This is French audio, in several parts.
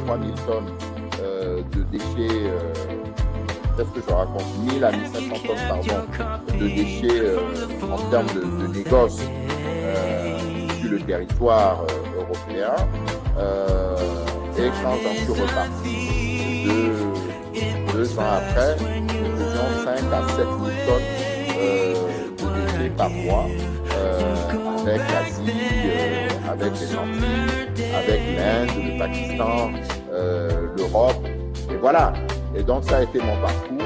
3000 tonnes de déchets, qu'est-ce que je raconte, 1000 à 1500 tonnes pardon, de déchets en termes de négoce sur le territoire européen. Et quand j'en suis reparti, deux ans après, nous faisions 5 à 7 000 tonnes de déchets par mois avec l'Asie, avec les Antilles, avec l'Inde, le Pakistan, l'Europe. Et voilà. Et donc, ça a été mon parcours.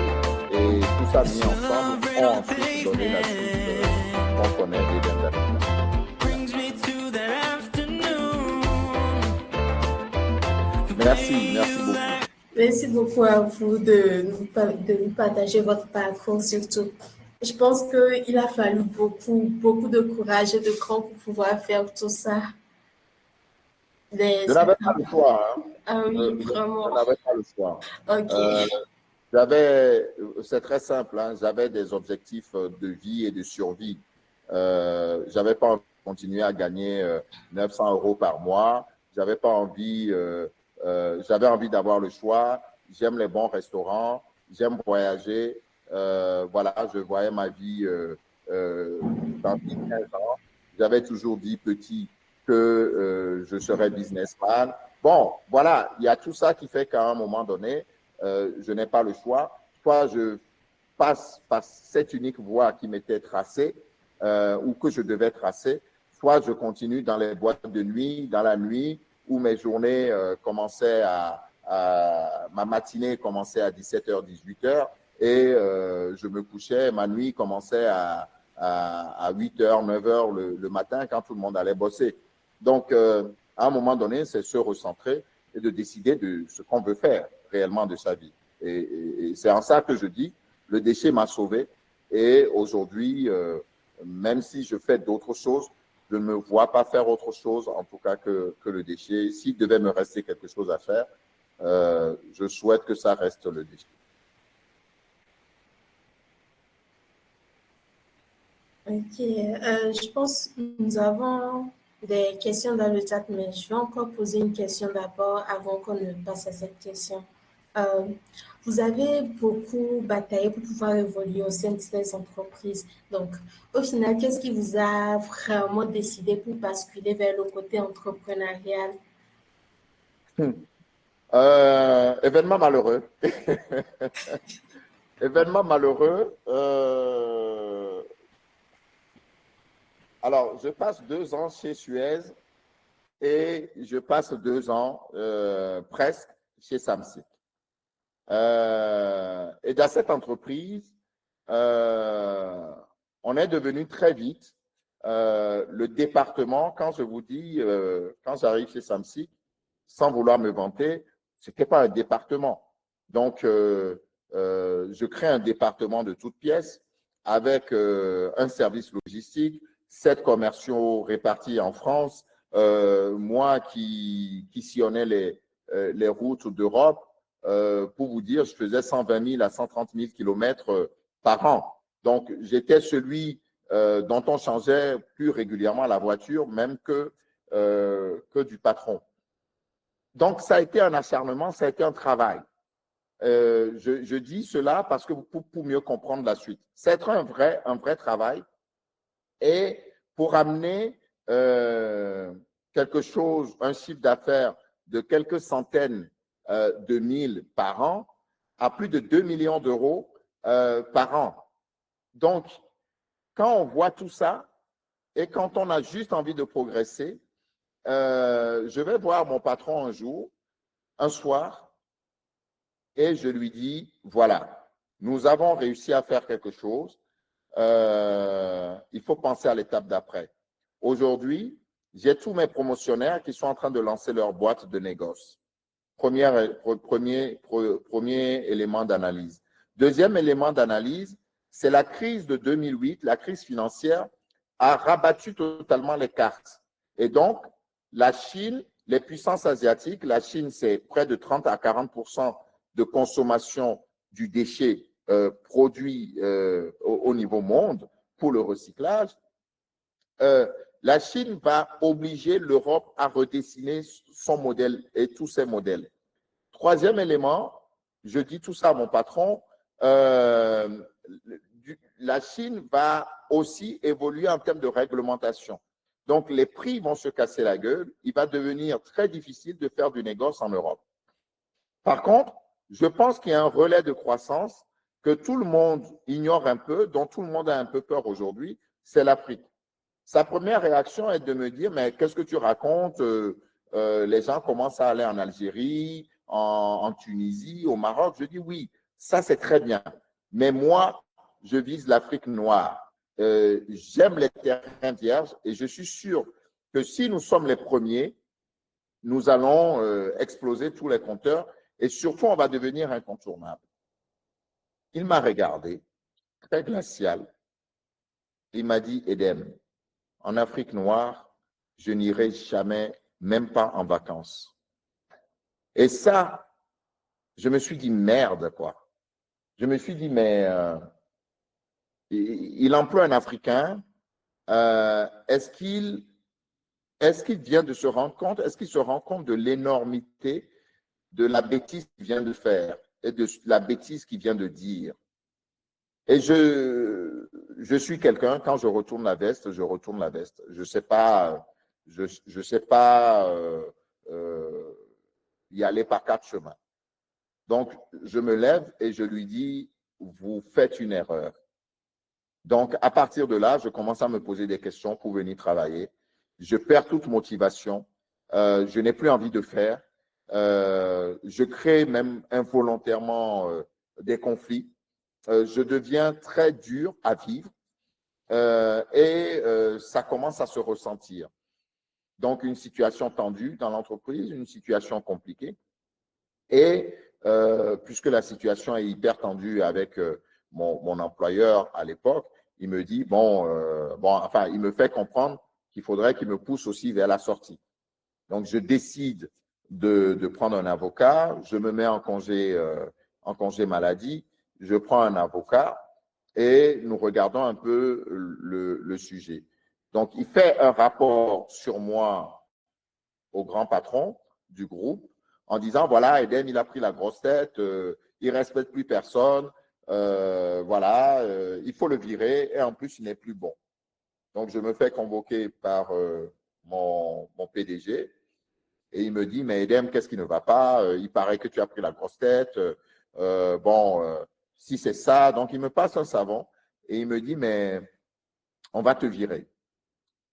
Et tout ça mis ensemble ont ensuite donné la suite qu'on connaît des dernières. Merci beaucoup. Merci beaucoup à vous de nous partager votre parcours surtout. Je pense qu'il a fallu beaucoup de courage et de cran pour pouvoir faire tout ça. Je n'avais pas le choix. Hein. Ah oui, vraiment. Je n'avais pas le choix. Ok. C'est très simple, hein, j'avais des objectifs de vie et de survie. J'avais pas envie de continuer à gagner 900 € par mois. J'avais pas envie, j'avais envie d'avoir le choix. J'aime les bons restaurants, j'aime voyager. Voilà, je voyais ma vie dans 10-15 ans. J'avais toujours dit petit que je serais businessman. Bon, voilà, il y a tout ça qui fait qu'à un moment donné, je n'ai pas le choix. Soit je passe par cette unique voie qui m'était tracée ou que je devais tracer, soit je continue dans les boîtes de nuit, dans la nuit, où mes journées commençaient ma matinée commençait à 17h, 18h et je me couchais, ma nuit commençait à 8h, 9h le matin quand tout le monde allait bosser. Donc, à un moment donné, c'est se recentrer et de décider de ce qu'on veut faire réellement de sa vie. Et c'est en ça que je dis, le déchet m'a sauvé. Et aujourd'hui, même si je fais d'autres choses, je ne me vois pas faire autre chose, en tout cas que le déchet. S'il devait me rester quelque chose à faire, je souhaite que ça reste le déchet. Ok, je pense que nous avons des questions dans le chat, mais je vais encore poser une question d'abord avant qu'on ne passe à cette question. Vous avez beaucoup bataillé pour pouvoir évoluer au sein de ces entreprises. Donc, au final, qu'est-ce qui vous a vraiment décidé pour basculer vers le côté entrepreneurial? Événement malheureux. Événement malheureux. Alors, je passe 2 ans chez Suez et je passe 2 ans presque chez Samsic. Et dans cette entreprise, on est devenu très vite le département, quand je vous dis, quand j'arrive chez Samsic, sans vouloir me vanter, ce n'était pas un département. Donc, je crée un département de toutes pièces avec un service logistique, 7 commerciaux répartis en France, moi qui sillonnais les routes d'Europe. Pour vous dire, je faisais 120 000 à 130 000 kilomètres par an. Donc, j'étais celui dont on changeait plus régulièrement la voiture, même que du patron. Donc, ça a été un acharnement, ça a été un travail. Je dis cela parce que pour mieux comprendre la suite. C'est un vrai travail. Et pour amener quelque chose, un chiffre d'affaires de quelques centaines de mille par an à plus de 2 millions d'euros par an. Donc, quand on voit tout ça et quand on a juste envie de progresser, je vais voir mon patron un soir, et je lui dis, voilà, nous avons réussi à faire quelque chose, il faut penser à l'étape d'après. Aujourd'hui, j'ai tous mes promotionnaires qui sont en train de lancer leur boîte de négoce. Premier élément d'analyse. Deuxième élément d'analyse, c'est la crise de 2008, la crise financière a rabattu totalement les cartes. Et donc, la Chine, les puissances asiatiques, la Chine, c'est près de 30 à 40% de consommation du déchet produit au niveau monde pour le recyclage. La Chine va obliger l'Europe à redessiner son modèle et tous ses modèles. Troisième élément, je dis tout ça à mon patron, la Chine va aussi évoluer en termes de réglementation. Donc, les prix vont se casser la gueule. Il va devenir très difficile de faire du négoce en Europe. Par contre, je pense qu'il y a un relais de croissance que tout le monde ignore un peu, dont tout le monde a un peu peur aujourd'hui, c'est l'Afrique. Sa première réaction est de me dire, mais qu'est-ce que tu racontes? Les gens commencent à aller en Algérie, en Tunisie, au Maroc. Je dis oui, ça c'est très bien. Mais moi, je vise l'Afrique noire. J'aime les terrains vierges et je suis sûr que si nous sommes les premiers, nous allons exploser tous les compteurs et surtout, on va devenir incontournable. Il m'a regardé, très glacial. Il m'a dit, Edem, en Afrique noire, je n'irai jamais, même pas en vacances. Et ça, je me suis dit, merde, quoi. Je me suis dit, mais il emploie un Africain. Est-ce qu'il vient de se rendre compte, est-ce qu'il se rend compte de l'énormité de la bêtise qu'il vient de faire et de la bêtise qu'il vient de dire? Et je suis quelqu'un, quand je retourne la veste, je retourne la veste. Je sais pas y aller par quatre chemins. Donc, je me lève et je lui dis, vous faites une erreur. Donc, à partir de là, je commence à me poser des questions pour venir travailler. Je perds toute motivation. Je n'ai plus envie de faire. Je crée même involontairement des conflits. Je deviens très dur à vivre et ça commence à se ressentir. Donc, une situation tendue dans l'entreprise, une situation compliquée. Et puisque la situation est hyper tendue avec mon employeur à l'époque, il me dit, enfin, il me fait comprendre qu'il faudrait qu'il me pousse aussi vers la sortie. Donc, je décide de prendre un avocat, je me mets en congé maladie, je prends un avocat et nous regardons un peu le sujet. Donc, il fait un rapport sur moi au grand patron du groupe en disant, voilà, Eden, il a pris la grosse tête, il ne respecte plus personne, voilà, il faut le virer et en plus, il n'est plus bon. Donc, je me fais convoquer par mon PDG et il me dit, mais Eden, qu'est-ce qui ne va pas? Il paraît que tu as pris la grosse tête. Si c'est ça, donc il me passe un savon et il me dit, mais on va te virer.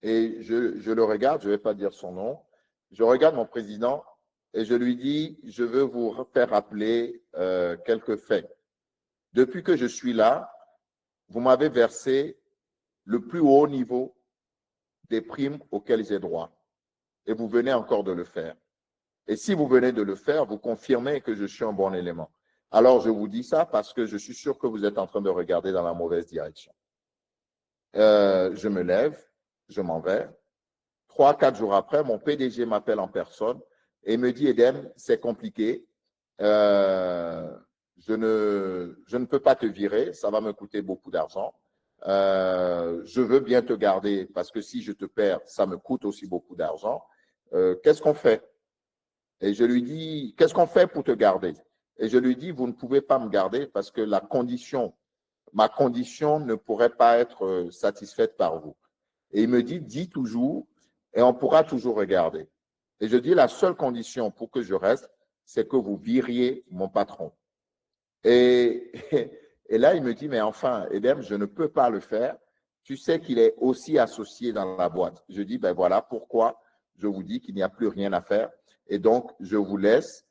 Et je le regarde, je ne vais pas dire son nom, je regarde mon président et je lui dis, je veux vous faire rappeler quelques faits. Depuis que je suis là, vous m'avez versé le plus haut niveau des primes auxquelles j'ai droit. Et vous venez encore de le faire. Et si vous venez de le faire, vous confirmez que je suis un bon élément. Alors, je vous dis ça parce que je suis sûr que vous êtes en train de regarder dans la mauvaise direction. Je me lève, je m'en vais. 3-4 jours après, mon PDG m'appelle en personne et me dit, Edem, c'est compliqué. Je ne peux pas te virer, ça va me coûter beaucoup d'argent. Je veux bien te garder parce que si je te perds, ça me coûte aussi beaucoup d'argent. Qu'est-ce qu'on fait? Et je lui dis, qu'est-ce qu'on fait pour te garder? Et je lui dis, vous ne pouvez pas me garder parce que ma condition ne pourrait pas être satisfaite par vous. Et il me dit, dis toujours et on pourra toujours regarder. Et je dis, la seule condition pour que je reste, c'est que vous viriez mon patron. Et là, il me dit, mais enfin, Edem, je ne peux pas le faire. Tu sais qu'il est aussi associé dans la boîte. Je dis, ben voilà pourquoi je vous dis qu'il n'y a plus rien à faire. Et donc, je vous laisse.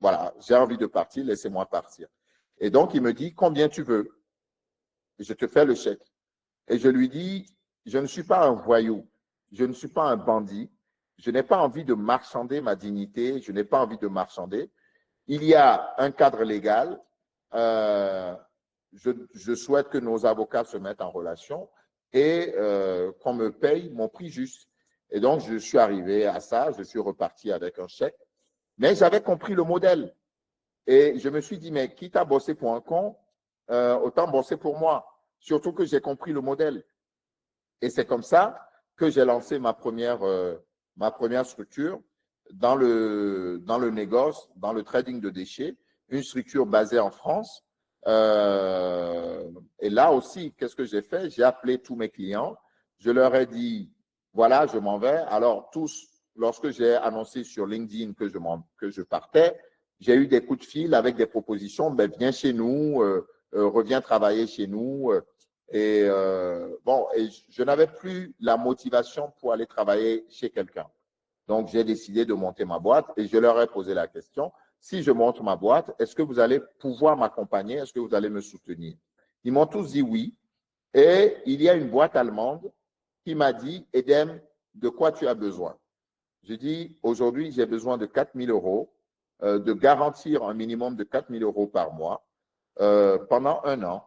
Voilà, j'ai envie de partir, laissez-moi partir. Et donc, il me dit, combien tu veux? Je te fais le chèque. Et je lui dis, je ne suis pas un voyou, je ne suis pas un bandit, je n'ai pas envie de marchander ma dignité, je n'ai pas envie de marchander. Il y a un cadre légal. Je souhaite que nos avocats se mettent en relation et qu'on me paye mon prix juste. Et donc, je suis arrivé à ça, je suis reparti avec un chèque. Mais j'avais compris le modèle. Et je me suis dit, mais quitte à bosser pour un con, autant bosser pour moi. Surtout que j'ai compris le modèle. Et c'est comme ça que j'ai lancé ma première structure. dans le négoce, dans le trading de déchets, une structure basée en France. Et là aussi, qu'est-ce que j'ai fait? J'ai appelé tous mes clients. Je leur ai dit, voilà, je m'en vais. Alors, tous, lorsque j'ai annoncé sur LinkedIn que je partais, j'ai eu des coups de fil avec des propositions. Ben, viens chez nous, reviens travailler chez nous. Et je n'avais plus la motivation pour aller travailler chez quelqu'un. Donc, j'ai décidé de monter ma boîte et je leur ai posé la question, si je monte ma boîte, est-ce que vous allez pouvoir m'accompagner? Est-ce que vous allez me soutenir? Ils m'ont tous dit oui. Et il y a une boîte allemande qui m'a dit, Edem, de quoi tu as besoin? Je dis, aujourd'hui, j'ai besoin de 4 000 euros, de garantir un minimum de 4 000 euros par mois pendant un an.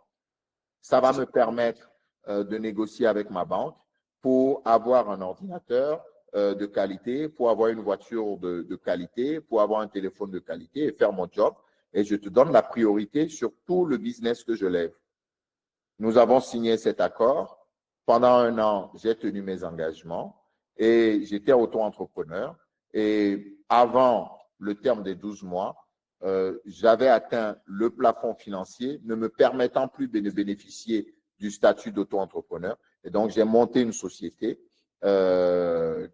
Ça va me permettre de négocier avec ma banque pour avoir un ordinateur de qualité, pour avoir une voiture de qualité, pour avoir un téléphone de qualité et faire mon job. Et je te donne la priorité sur tout le business que je lève. Nous avons signé cet accord. Pendant un an, j'ai tenu mes engagements et j'étais auto-entrepreneur. Et avant le terme des 12 mois, j'avais atteint le plafond financier ne me permettant plus de bénéficier du statut d'auto-entrepreneur. Et donc, j'ai monté une société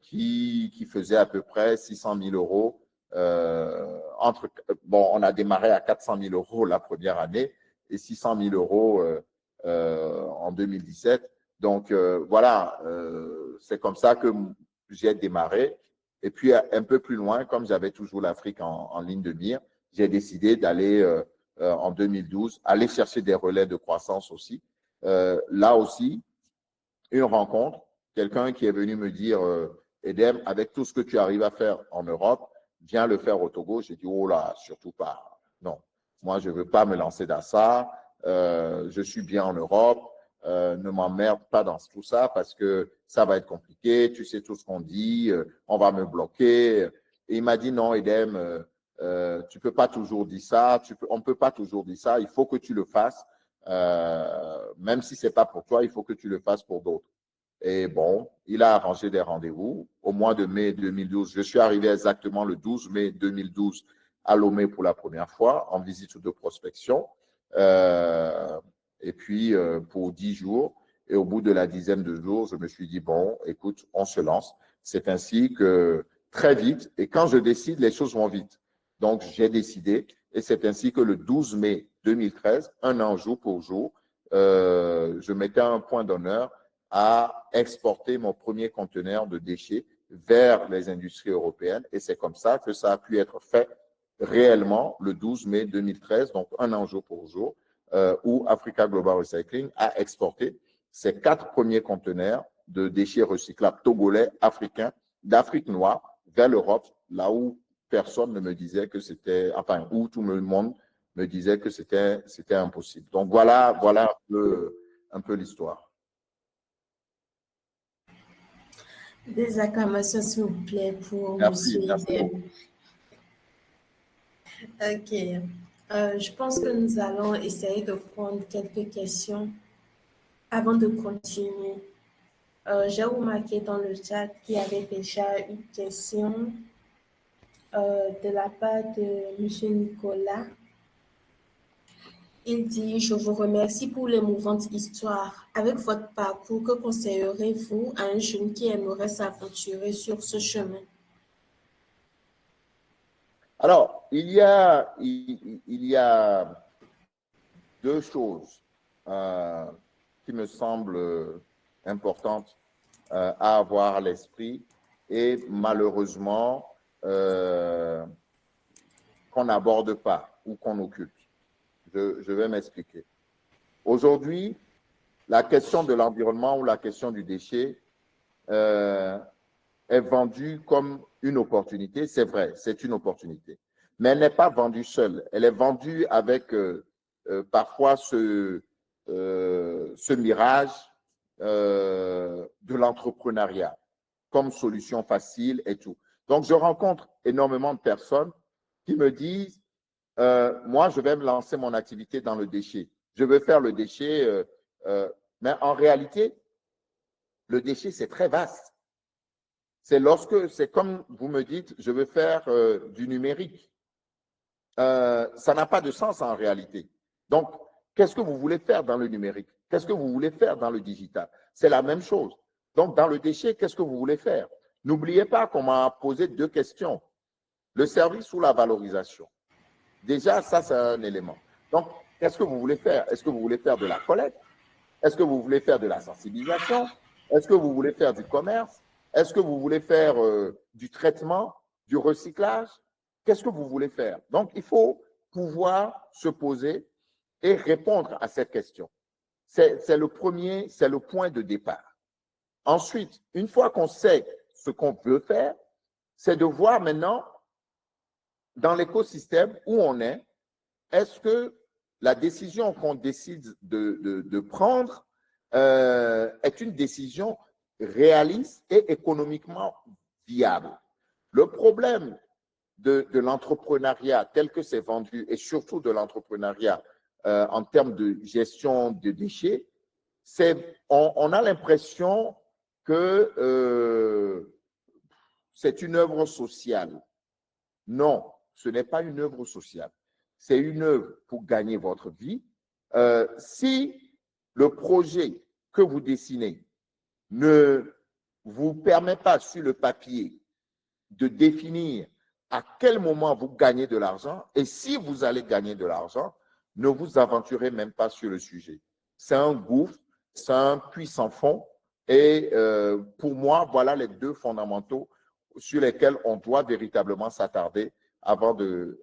qui faisait à peu près 600 000 euros. On a démarré à 400 000 euros la première année et 600 000 euros en 2017. Donc, voilà, c'est comme ça que j'ai démarré. Et puis, un peu plus loin, comme j'avais toujours l'Afrique en ligne de mire, j'ai décidé d'aller en 2012, aller chercher des relais de croissance aussi. Là aussi, une rencontre, quelqu'un qui est venu me dire, Edem, avec tout ce que tu arrives à faire en Europe, viens le faire au Togo. J'ai dit, oh là, surtout pas. Non, moi, je ne veux pas me lancer dans ça. Je suis bien en Europe. Ne m'emmerde pas dans tout ça parce que ça va être compliqué. Tu sais tout ce qu'on dit. On va me bloquer. Et il m'a dit, non, Edem, tu peux pas toujours dire ça. On peut pas toujours dire ça. Il faut que tu le fasses. Même si c'est pas pour toi, il faut que tu le fasses pour d'autres. Et bon, il a arrangé des rendez-vous. Au mois de mai 2012, je suis arrivé exactement le 12 mai 2012 à Lomé pour la première fois en visite de prospection. Et puis pour 10 jours. Et au bout de la dizaine de jours, je me suis dit, bon, écoute, on se lance. C'est ainsi que très vite, et quand je décide, les choses vont vite. Donc, j'ai décidé, et c'est ainsi que le 12 mai 2013, un an jour pour jour, je mettais un point d'honneur à exporter mon premier conteneur de déchets vers les industries européennes. Et c'est comme ça que ça a pu être fait réellement le 12 mai 2013, donc un an jour pour jour, où Africa Global Recycling a exporté ses 4 premiers conteneurs de déchets recyclables togolais, africains, d'Afrique noire vers l'Europe, là où personne ne me disait que c'était, enfin, où tout le monde me disait que c'était impossible. Donc voilà un peu l'histoire. Des acclamations, s'il vous plaît, pour Merci, Monsieur merci Edem. beaucoup. Ok. Je pense que nous allons essayer de prendre quelques questions avant de continuer. J'ai remarqué dans le chat qu'il y avait déjà une question de la part de Monsieur Nicolas. Il dit, je vous remercie pour l'émouvante histoire. Avec votre parcours, que conseillerez-vous à un jeune qui aimerait s'aventurer sur ce chemin? Alors, il y a deux choses qui me semblent importantes à avoir à l'esprit et malheureusement qu'on n'aborde pas ou qu'on occulte. Je vais m'expliquer. Aujourd'hui, la question de l'environnement ou la question du déchet est vendue comme une opportunité. C'est vrai, c'est une opportunité. Mais elle n'est pas vendue seule. Elle est vendue avec parfois ce mirage de l'entrepreneuriat comme solution facile et tout. Donc, je rencontre énormément de personnes qui me disent, moi, je vais me lancer mon activité dans le déchet. Je veux faire le déchet, mais en réalité, le déchet, c'est très vaste. c'est comme vous me dites, je veux faire du numérique. Ça n'a pas de sens en réalité. Donc, qu'est-ce que vous voulez faire dans le numérique? Qu'est-ce que vous voulez faire dans le digital? C'est la même chose. Donc, dans le déchet, qu'est-ce que vous voulez faire? N'oubliez pas qu'on m'a posé 2 questions. Le service ou la valorisation? Déjà, ça, c'est un élément. Donc, qu'est-ce que vous voulez faire? Est-ce que vous voulez faire de la collecte? Est-ce que vous voulez faire de la sensibilisation? Est-ce que vous voulez faire du commerce? Est-ce que vous voulez faire du traitement, du recyclage? Qu'est-ce que vous voulez faire? Donc, il faut pouvoir se poser et répondre à cette question. C'est le point de départ. Ensuite, une fois qu'on sait ce qu'on veut faire, c'est de voir maintenant dans l'écosystème où on est-ce que la décision qu'on décide de prendre est une décision réaliste et économiquement viable. Le problème de l'entrepreneuriat tel que c'est vendu et surtout de l'entrepreneuriat en termes de gestion de déchets, c'est on a l'impression que c'est une œuvre sociale. Non, ce n'est pas une œuvre sociale. C'est une œuvre pour gagner votre vie. Si le projet que vous dessinez ne vous permet pas sur le papier de définir à quel moment vous gagnez de l'argent et si vous allez gagner de l'argent, ne vous aventurez même pas sur le sujet. C'est un gouffre, c'est un puits sans fond et pour moi, voilà les 2 fondamentaux sur lesquels on doit véritablement s'attarder avant de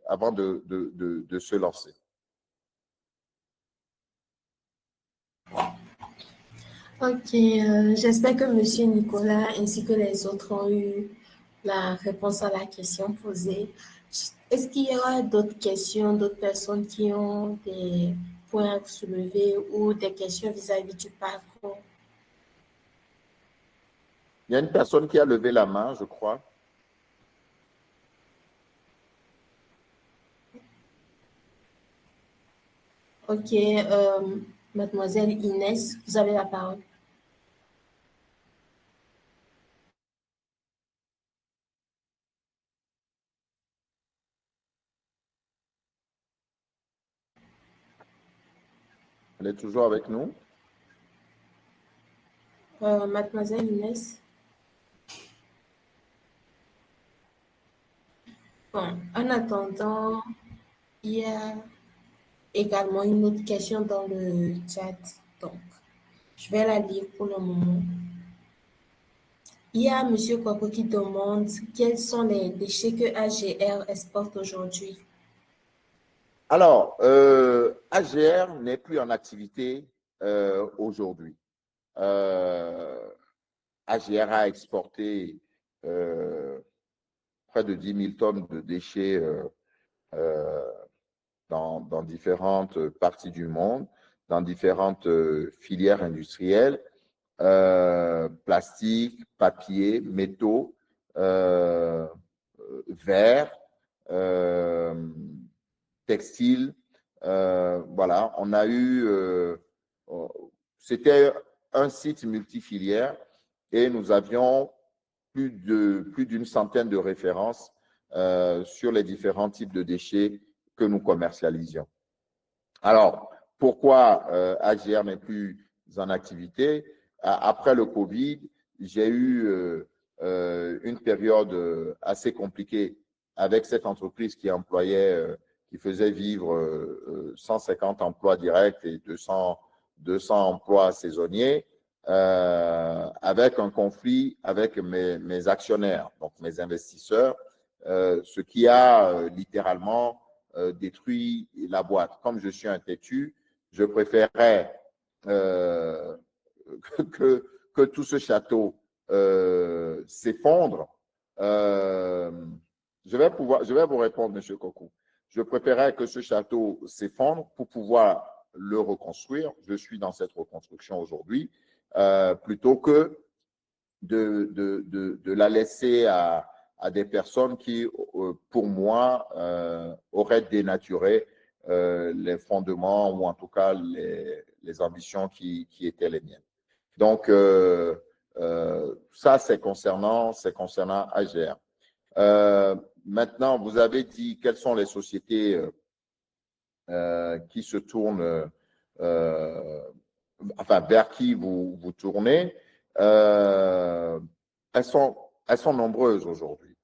se lancer. Ok, j'espère que M. Nicolas ainsi que les autres ont eu la réponse à la question posée. Est-ce qu'il y aura d'autres questions, d'autres personnes qui ont des points à soulever ou des questions vis-à-vis du parcours? Il y a une personne qui a levé la main, je crois. Ok, mademoiselle Inès, vous avez la parole. Elle est toujours avec nous. Mademoiselle Inès. Bon, en attendant, il y a également une autre question dans le chat. Donc, je vais la lire pour le moment. Il y a M. Kwako qui demande quels sont les déchets que AGR exporte aujourd'hui. Alors, AGR n'est plus en activité aujourd'hui. AGR a exporté près de 10 000 tonnes de déchets dans différentes parties du monde, dans différentes filières industrielles, plastique, papier, métaux, verre, textile. Voilà, on a eu, c'était un site multifilière et nous avions plus d'une centaine de références sur les différents types de déchets que nous commercialisions. Alors, pourquoi AGR n'est plus en activité? Après le Covid, j'ai eu une période assez compliquée avec cette entreprise qui employait, qui faisait vivre 150 emplois directs et 200 emplois saisonniers, avec un conflit avec mes actionnaires, donc mes investisseurs, ce qui a littéralement détruit la boîte. Comme je suis un têtu, je préférerais que tout ce château s'effondre. Je vais vous répondre, M. Kokou. Je préférerais que ce château s'effondre pour pouvoir le reconstruire. Je suis dans cette reconstruction aujourd'hui, plutôt que de la laisser à des personnes qui, pour moi, auraient dénaturé les fondements ou en tout cas les ambitions qui étaient les miennes. Donc, Ça, c'est concernant AGR. Maintenant, vous avez dit quelles sont les sociétés qui se tournent, enfin, vers qui vous tournez. Elles sont nombreuses aujourd'hui.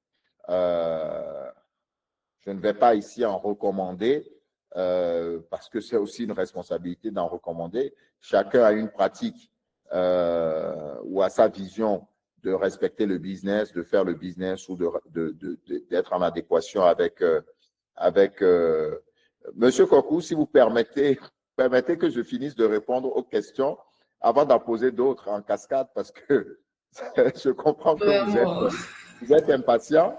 Je ne vais pas ici en recommander parce que c'est aussi une responsabilité d'en recommander. Chacun a une pratique ou a sa vision de respecter le business, de faire le business ou d'être en adéquation avec Monsieur Kokou, si vous permettez que je finisse de répondre aux questions avant d'en poser d'autres en cascade parce que je comprends que vous êtes impatient,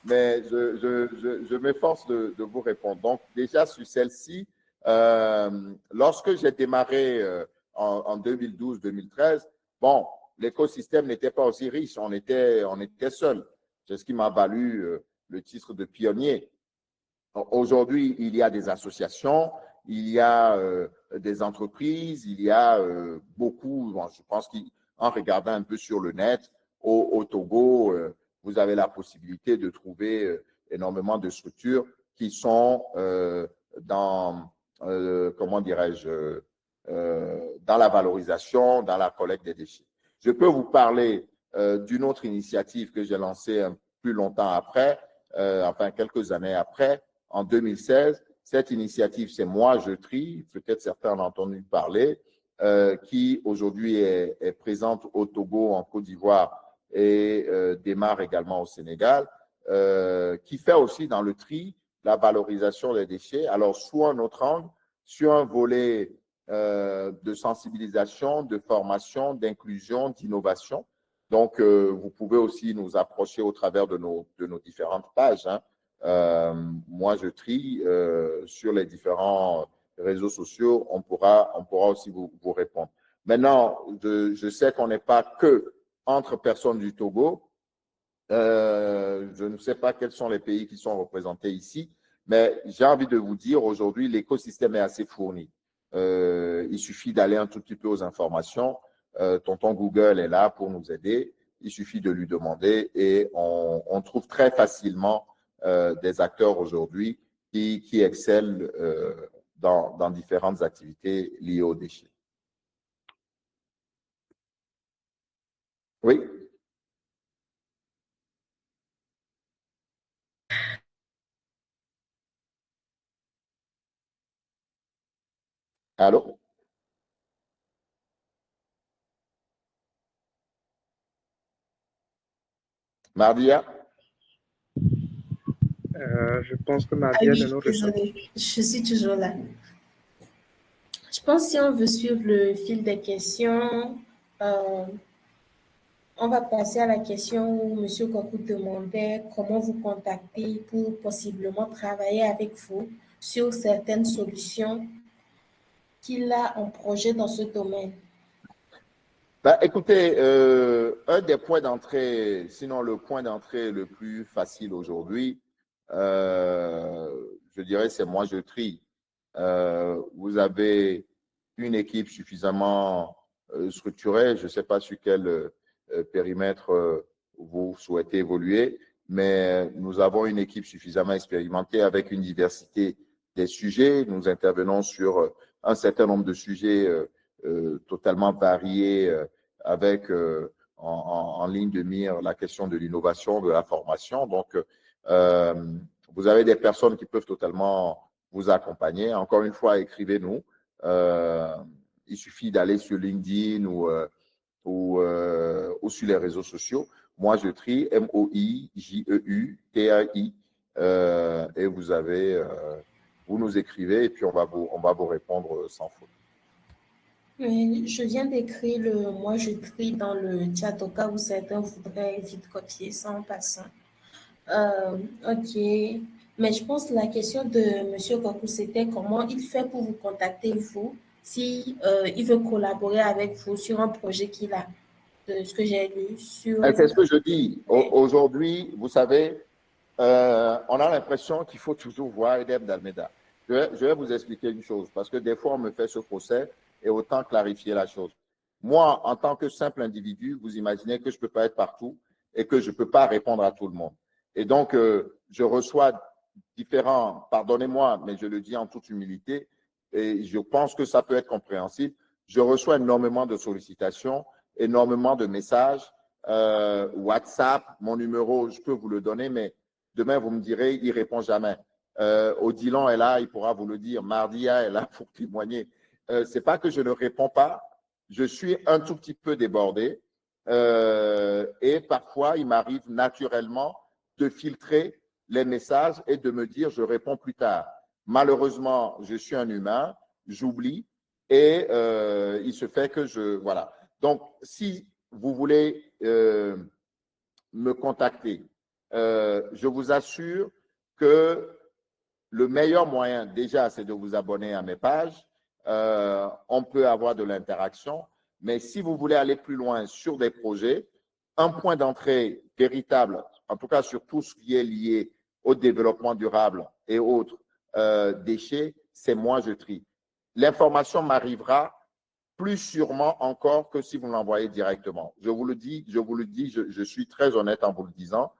mais je m'efforce de vous répondre. Donc, déjà sur celle-ci, lorsque j'ai démarré en 2012-2013, bon, l'écosystème n'était pas aussi riche, on était seul. C'est ce qui m'a valu le titre de pionnier. Aujourd'hui, il y a des associations, il y a des entreprises, il y a beaucoup, bon, je pense qu'en regardant un peu sur le net, au Togo, vous avez la possibilité de trouver énormément de structures qui sont dans, comment dirais-je, dans la valorisation, dans la collecte des déchets. Je peux vous parler d'une autre initiative que j'ai lancée plus longtemps après, enfin quelques années après, en 2016. Cette initiative, c'est Moi Je Trie, peut-être certains en ont entendu parler, qui aujourd'hui est présente au Togo, en Côte d'Ivoire et démarre également au Sénégal, qui fait aussi dans le tri la valorisation des déchets. Alors, sous un autre angle, sur un volet de sensibilisation, de formation, d'inclusion, d'innovation. Donc, vous pouvez aussi nous approcher au travers de nos différentes pages. Hein. Moi, je trie sur les différents réseaux sociaux. On pourra aussi vous répondre. Maintenant, je sais qu'on n'est pas que entre personnes du Togo. Je ne sais pas quels sont les pays qui sont représentés ici, mais j'ai envie de vous dire aujourd'hui, l'écosystème est assez fourni. Il suffit d'aller un tout petit peu aux informations. Tonton Google est là pour nous aider. Il suffit de lui demander et on trouve très facilement des acteurs aujourd'hui qui excellent dans différentes activités liées aux déchets. Oui. Allô? Mardia? Je pense que Mardia ne nous répond. Désolée, je suis toujours là. Je pense que si on veut suivre le fil des questions, on va passer à la question où M. Kokou demandait comment vous contacter pour possiblement travailler avec vous sur certaines solutions qu'il a en projet dans ce domaine. Bah, écoutez, un des points d'entrée, sinon le point d'entrée le plus facile aujourd'hui, je dirais, c'est Moi Je Trie. Vous avez une équipe suffisamment structurée, je ne sais pas sur quel périmètre vous souhaitez évoluer, mais nous avons une équipe suffisamment expérimentée avec une diversité des sujets. Nous intervenons sur un certain nombre de sujets totalement variés avec en ligne de mire la question de l'innovation, de la formation. Donc, vous avez des personnes qui peuvent totalement vous accompagner. Encore une fois, écrivez-nous. Il suffit d'aller sur LinkedIn ou sur les réseaux sociaux. Moi, je trie MOIJEUTRI et vous nous écrivez et puis on va vous répondre sans faute. Oui, je viens d'écrire le Moi Je trie dans le chat au cas où certains voudraient vite copier ça en passant. Ok, mais je pense que la question de M. Kokou, c'était comment il fait pour vous contacter, vous, si il veut collaborer avec vous sur un projet qu'il a, de ce que j'ai lu sur... C'est ce que je dis. Aujourd'hui, vous savez, on a l'impression qu'il faut toujours voir Edem d'Almeida. Je vais vous expliquer une chose, parce que des fois, on me fait ce procès et autant clarifier la chose. Moi, en tant que simple individu, vous imaginez que je ne peux pas être partout et que je ne peux pas répondre à tout le monde. Et donc, je reçois différents, pardonnez-moi, mais je le dis en toute humilité, et je pense que ça peut être compréhensible. Je reçois énormément de sollicitations, énormément de messages, WhatsApp, mon numéro, je peux vous le donner, mais demain, vous me direz, il ne répond jamais. Odilon est là, il pourra vous le dire. Mardia est là pour témoigner. Ce n'est pas que je ne réponds pas, je suis un tout petit peu débordé et parfois, il m'arrive naturellement de filtrer les messages et de me dire, je réponds plus tard. Malheureusement, je suis un humain, j'oublie et il se fait que je… Voilà. Donc, si vous voulez me contacter, je vous assure que le meilleur moyen, déjà, c'est de vous abonner à mes pages. On peut avoir de l'interaction. Mais si vous voulez aller plus loin sur des projets, un point d'entrée véritable, en tout cas sur tout ce qui est lié au développement durable et autres déchets, c'est moi, je trie. L'information m'arrivera plus sûrement encore que si vous l'envoyez directement. Je vous le dis, je suis très honnête en vous le disant.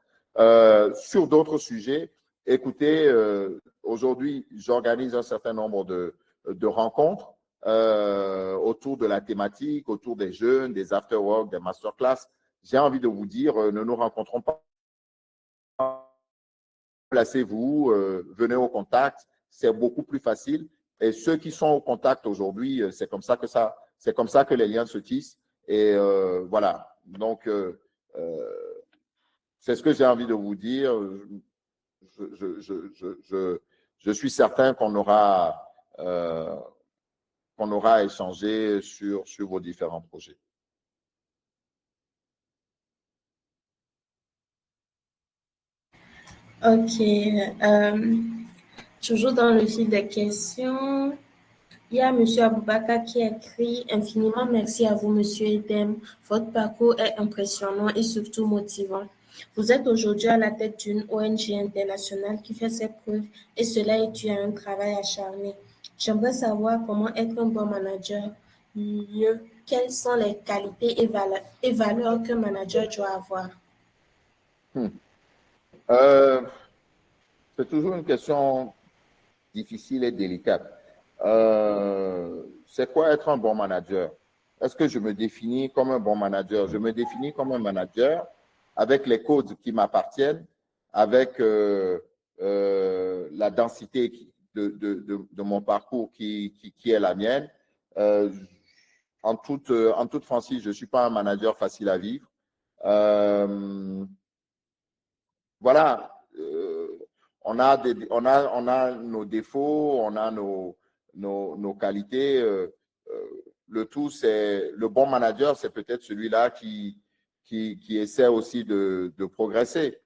Sur d'autres sujets, écoutez, aujourd'hui, j'organise un certain nombre de rencontres autour de la thématique, autour des jeunes, des after-work, des masterclass. J'ai envie de vous dire, ne nous rencontrons pas. Placez-vous, venez au contact, c'est beaucoup plus facile. Et ceux qui sont au contact aujourd'hui, c'est comme ça que les liens se tissent. Et voilà. Donc, c'est ce que j'ai envie de vous dire. Je suis certain qu'on aura échangé sur vos différents projets. Ok. Toujours dans le fil des questions, il y a M. Aboubaka qui écrit « Infiniment merci à vous, M. Edem. Votre parcours est impressionnant et surtout motivant. Vous êtes aujourd'hui à la tête d'une ONG internationale qui fait ses preuves et cela est dû à un travail acharné. J'aimerais savoir comment être un bon manager. Mieux, quelles sont les qualités et valeurs qu'un manager doit avoir? » C'est toujours une question difficile et délicate. C'est quoi être un bon manager? Est-ce que je me définis comme un bon manager? Je me définis comme un manager avec les codes qui m'appartiennent, avec la densité de mon parcours qui est la mienne. En toute franchise, je ne suis pas un manager facile à vivre. Voilà. On a nos défauts, on a nos qualités. Le tout, c'est le bon manager, c'est peut-être celui-là qui essaie aussi de progresser,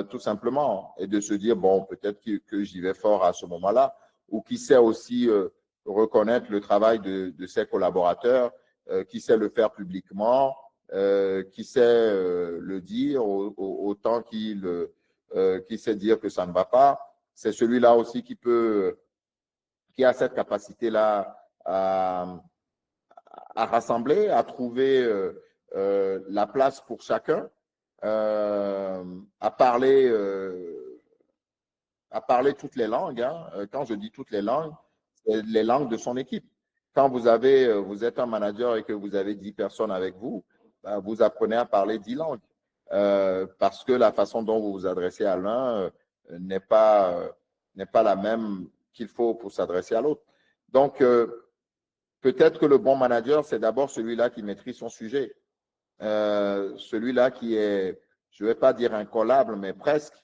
tout simplement, et de se dire, bon, peut-être que j'y vais fort à ce moment-là, ou qui sait aussi reconnaître le travail de ses collaborateurs, qui sait le faire publiquement, qui sait le dire autant qu'il qui sait dire que ça ne va pas. C'est celui-là aussi qui a cette capacité-là à rassembler, à trouver la place pour chacun, à parler toutes les langues. Hein. Quand je dis toutes les langues, c'est les langues de son équipe. Quand vous êtes un manager et que vous avez 10 personnes avec vous, ben, vous apprenez à parler 10 langues. Parce que la façon dont vous vous adressez à l'un n'est pas la même qu'il faut pour s'adresser à l'autre. Donc, peut-être que le bon manager, c'est d'abord celui-là qui maîtrise son sujet. Celui-là qui est, je ne vais pas dire incollable, mais presque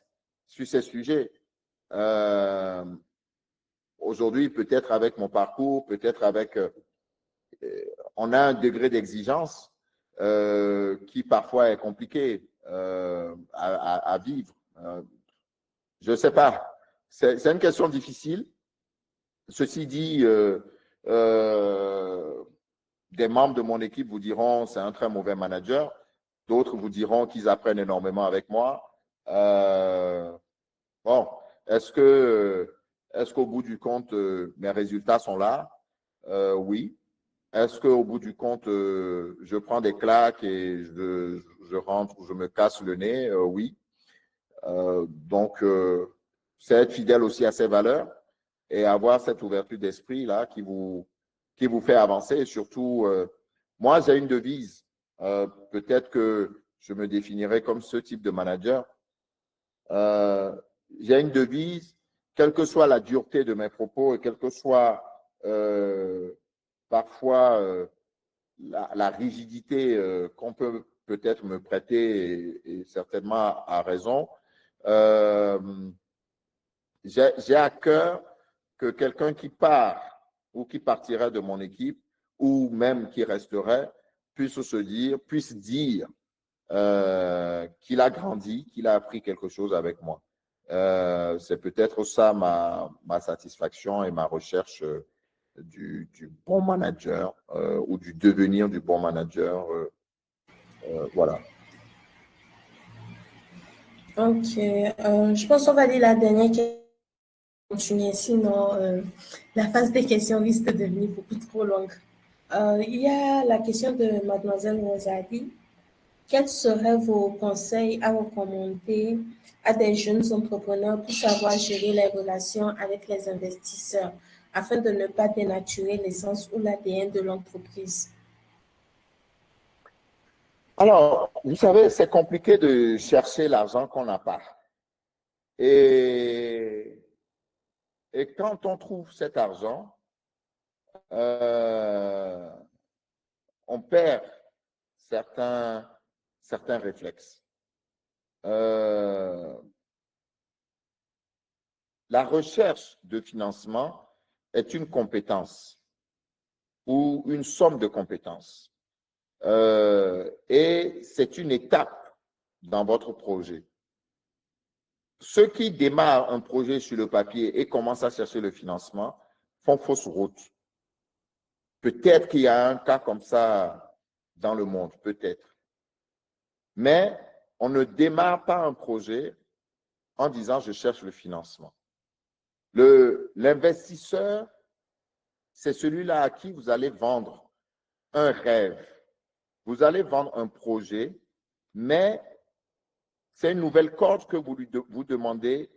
sur ses sujets. Aujourd'hui, peut-être avec mon parcours, peut-être avec… on a un degré d'exigence qui parfois est compliqué à vivre. Je ne sais pas. C'est une question difficile. Ceci dit, des membres de mon équipe vous diront c'est un très mauvais manager. D'autres vous diront qu'ils apprennent énormément avec moi. Bon, est-ce qu'au bout du compte, mes résultats sont là? Oui. est-ce qu'au bout du compte, je prends des claques et je rentre ou je me casse le nez? Oui. Donc, c'est être fidèle aussi à ses valeurs et avoir cette ouverture d'esprit-là qui vous fait avancer. Et surtout, moi, j'ai une devise. Peut-être que je me définirais comme ce type de manager. J'ai une devise, quelle que soit la dureté de mes propos et quelle que soit parfois la rigidité qu'on peut peut-être me prêter et certainement à raison, j'ai à cœur que quelqu'un qui part ou qui partirait de mon équipe ou même qui resterait puisse dire qu'il a grandi, qu'il a appris quelque chose avec moi. C'est peut-être ça ma satisfaction et ma recherche du bon manager ou du devenir du bon manager. Voilà. Ok, je pense qu'on va lire la dernière question. Continuer, sinon la phase des questions risque de devenir beaucoup trop longue. Il y a la question de Mademoiselle Rosadi. Quels seraient vos conseils à recommander à des jeunes entrepreneurs pour savoir gérer les relations avec les investisseurs afin de ne pas dénaturer l'essence ou l'ADN de l'entreprise? Alors, vous savez, c'est compliqué de chercher l'argent qu'on n'a pas. Et quand on trouve cet argent, on perd certains réflexes. La recherche de financement est une compétence ou une somme de compétences. Et c'est une étape dans votre projet. Ceux qui démarrent un projet sur le papier et commencent à chercher le financement font fausse route. Peut-être qu'il y a un cas comme ça dans le monde, peut-être. Mais on ne démarre pas un projet en disant « je cherche le financement ». L'investisseur, c'est celui-là à qui vous allez vendre un rêve. Vous allez vendre un projet, mais c'est une nouvelle corde que vous demandez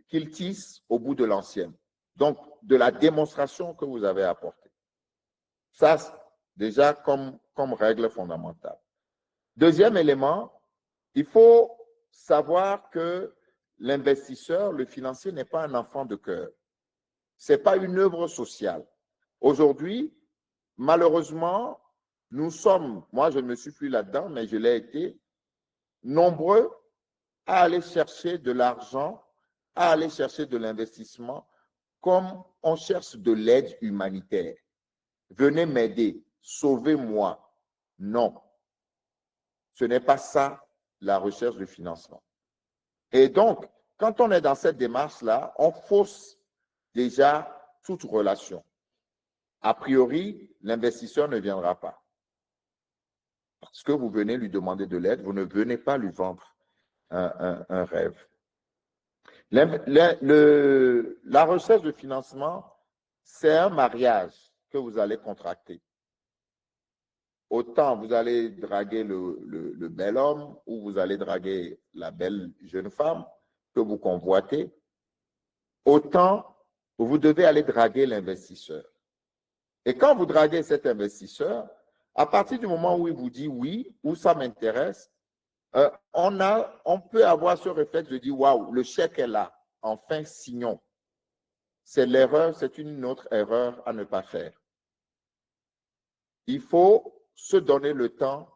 qu'il tisse au bout de l'ancienne. Donc, de la démonstration que vous avez apportée. Ça, déjà, comme règle fondamentale. Deuxième élément, il faut savoir que l'investisseur, le financier, n'est pas un enfant de cœur. Ce n'est pas une œuvre sociale. Aujourd'hui, malheureusement, nous sommes, moi je ne me suis plus là-dedans, mais je l'ai été, nombreux à aller chercher de l'argent, à aller chercher de l'investissement, comme on cherche de l'aide humanitaire. Venez m'aider, sauvez-moi. Non, ce n'est pas ça la recherche de financement. Et donc, quand on est dans cette démarche-là, on fausse déjà toute relation. A priori, l'investisseur ne viendra pas. Parce que vous venez lui demander de l'aide, vous ne venez pas lui vendre un rêve. La recherche de financement, c'est un mariage que vous allez contracter. Autant vous allez draguer le bel homme ou vous allez draguer la belle jeune femme que vous convoitez, autant vous devez aller draguer l'investisseur. Et quand vous draguez cet investisseur, à partir du moment où il vous dit oui, ou ça m'intéresse, on peut avoir ce réflexe de dire waouh, le chèque est là, enfin signons. C'est l'erreur, c'est une autre erreur à ne pas faire. Il faut se donner le temps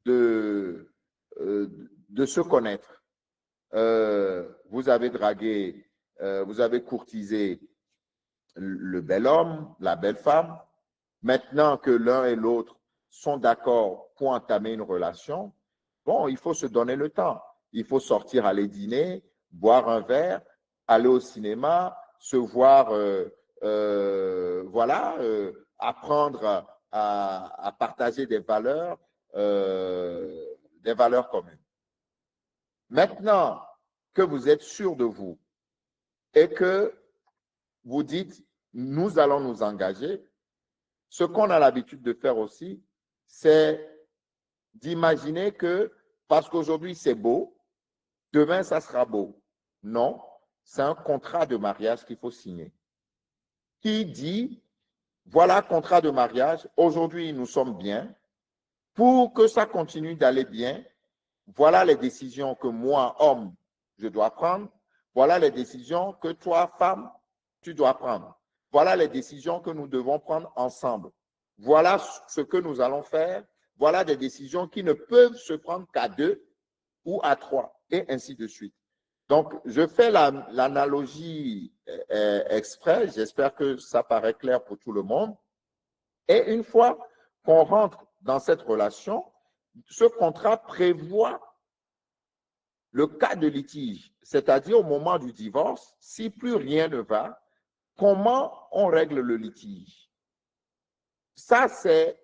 de se connaître. Vous avez dragué, vous avez courtisé le bel homme, la belle femme. Maintenant que l'un et l'autre sont d'accord pour entamer une relation, bon, il faut se donner le temps. Il faut sortir, aller dîner, boire un verre, aller au cinéma, se voir, voilà, apprendre à partager des valeurs communes. Maintenant que vous êtes sûr de vous, et que vous dites, nous allons nous engager, ce qu'on a l'habitude de faire aussi, c'est d'imaginer que parce qu'aujourd'hui c'est beau, demain ça sera beau. Non, c'est un contrat de mariage qu'il faut signer. Qui dit, voilà, contrat de mariage, aujourd'hui nous sommes bien, pour que ça continue d'aller bien, voilà les décisions que moi, homme, je dois prendre, voilà les décisions que toi, femme, tu dois prendre. Voilà les décisions que nous devons prendre ensemble. Voilà ce que nous allons faire. Voilà des décisions qui ne peuvent se prendre qu'à 2 ou à 3, et ainsi de suite. Donc, je fais l'analogie exprès. J'espère que ça paraît clair pour tout le monde. Et une fois qu'on rentre dans cette relation, ce contrat prévoit le cas de litige, c'est-à-dire au moment du divorce, si plus rien ne va, comment on règle le litige? Ça, c'est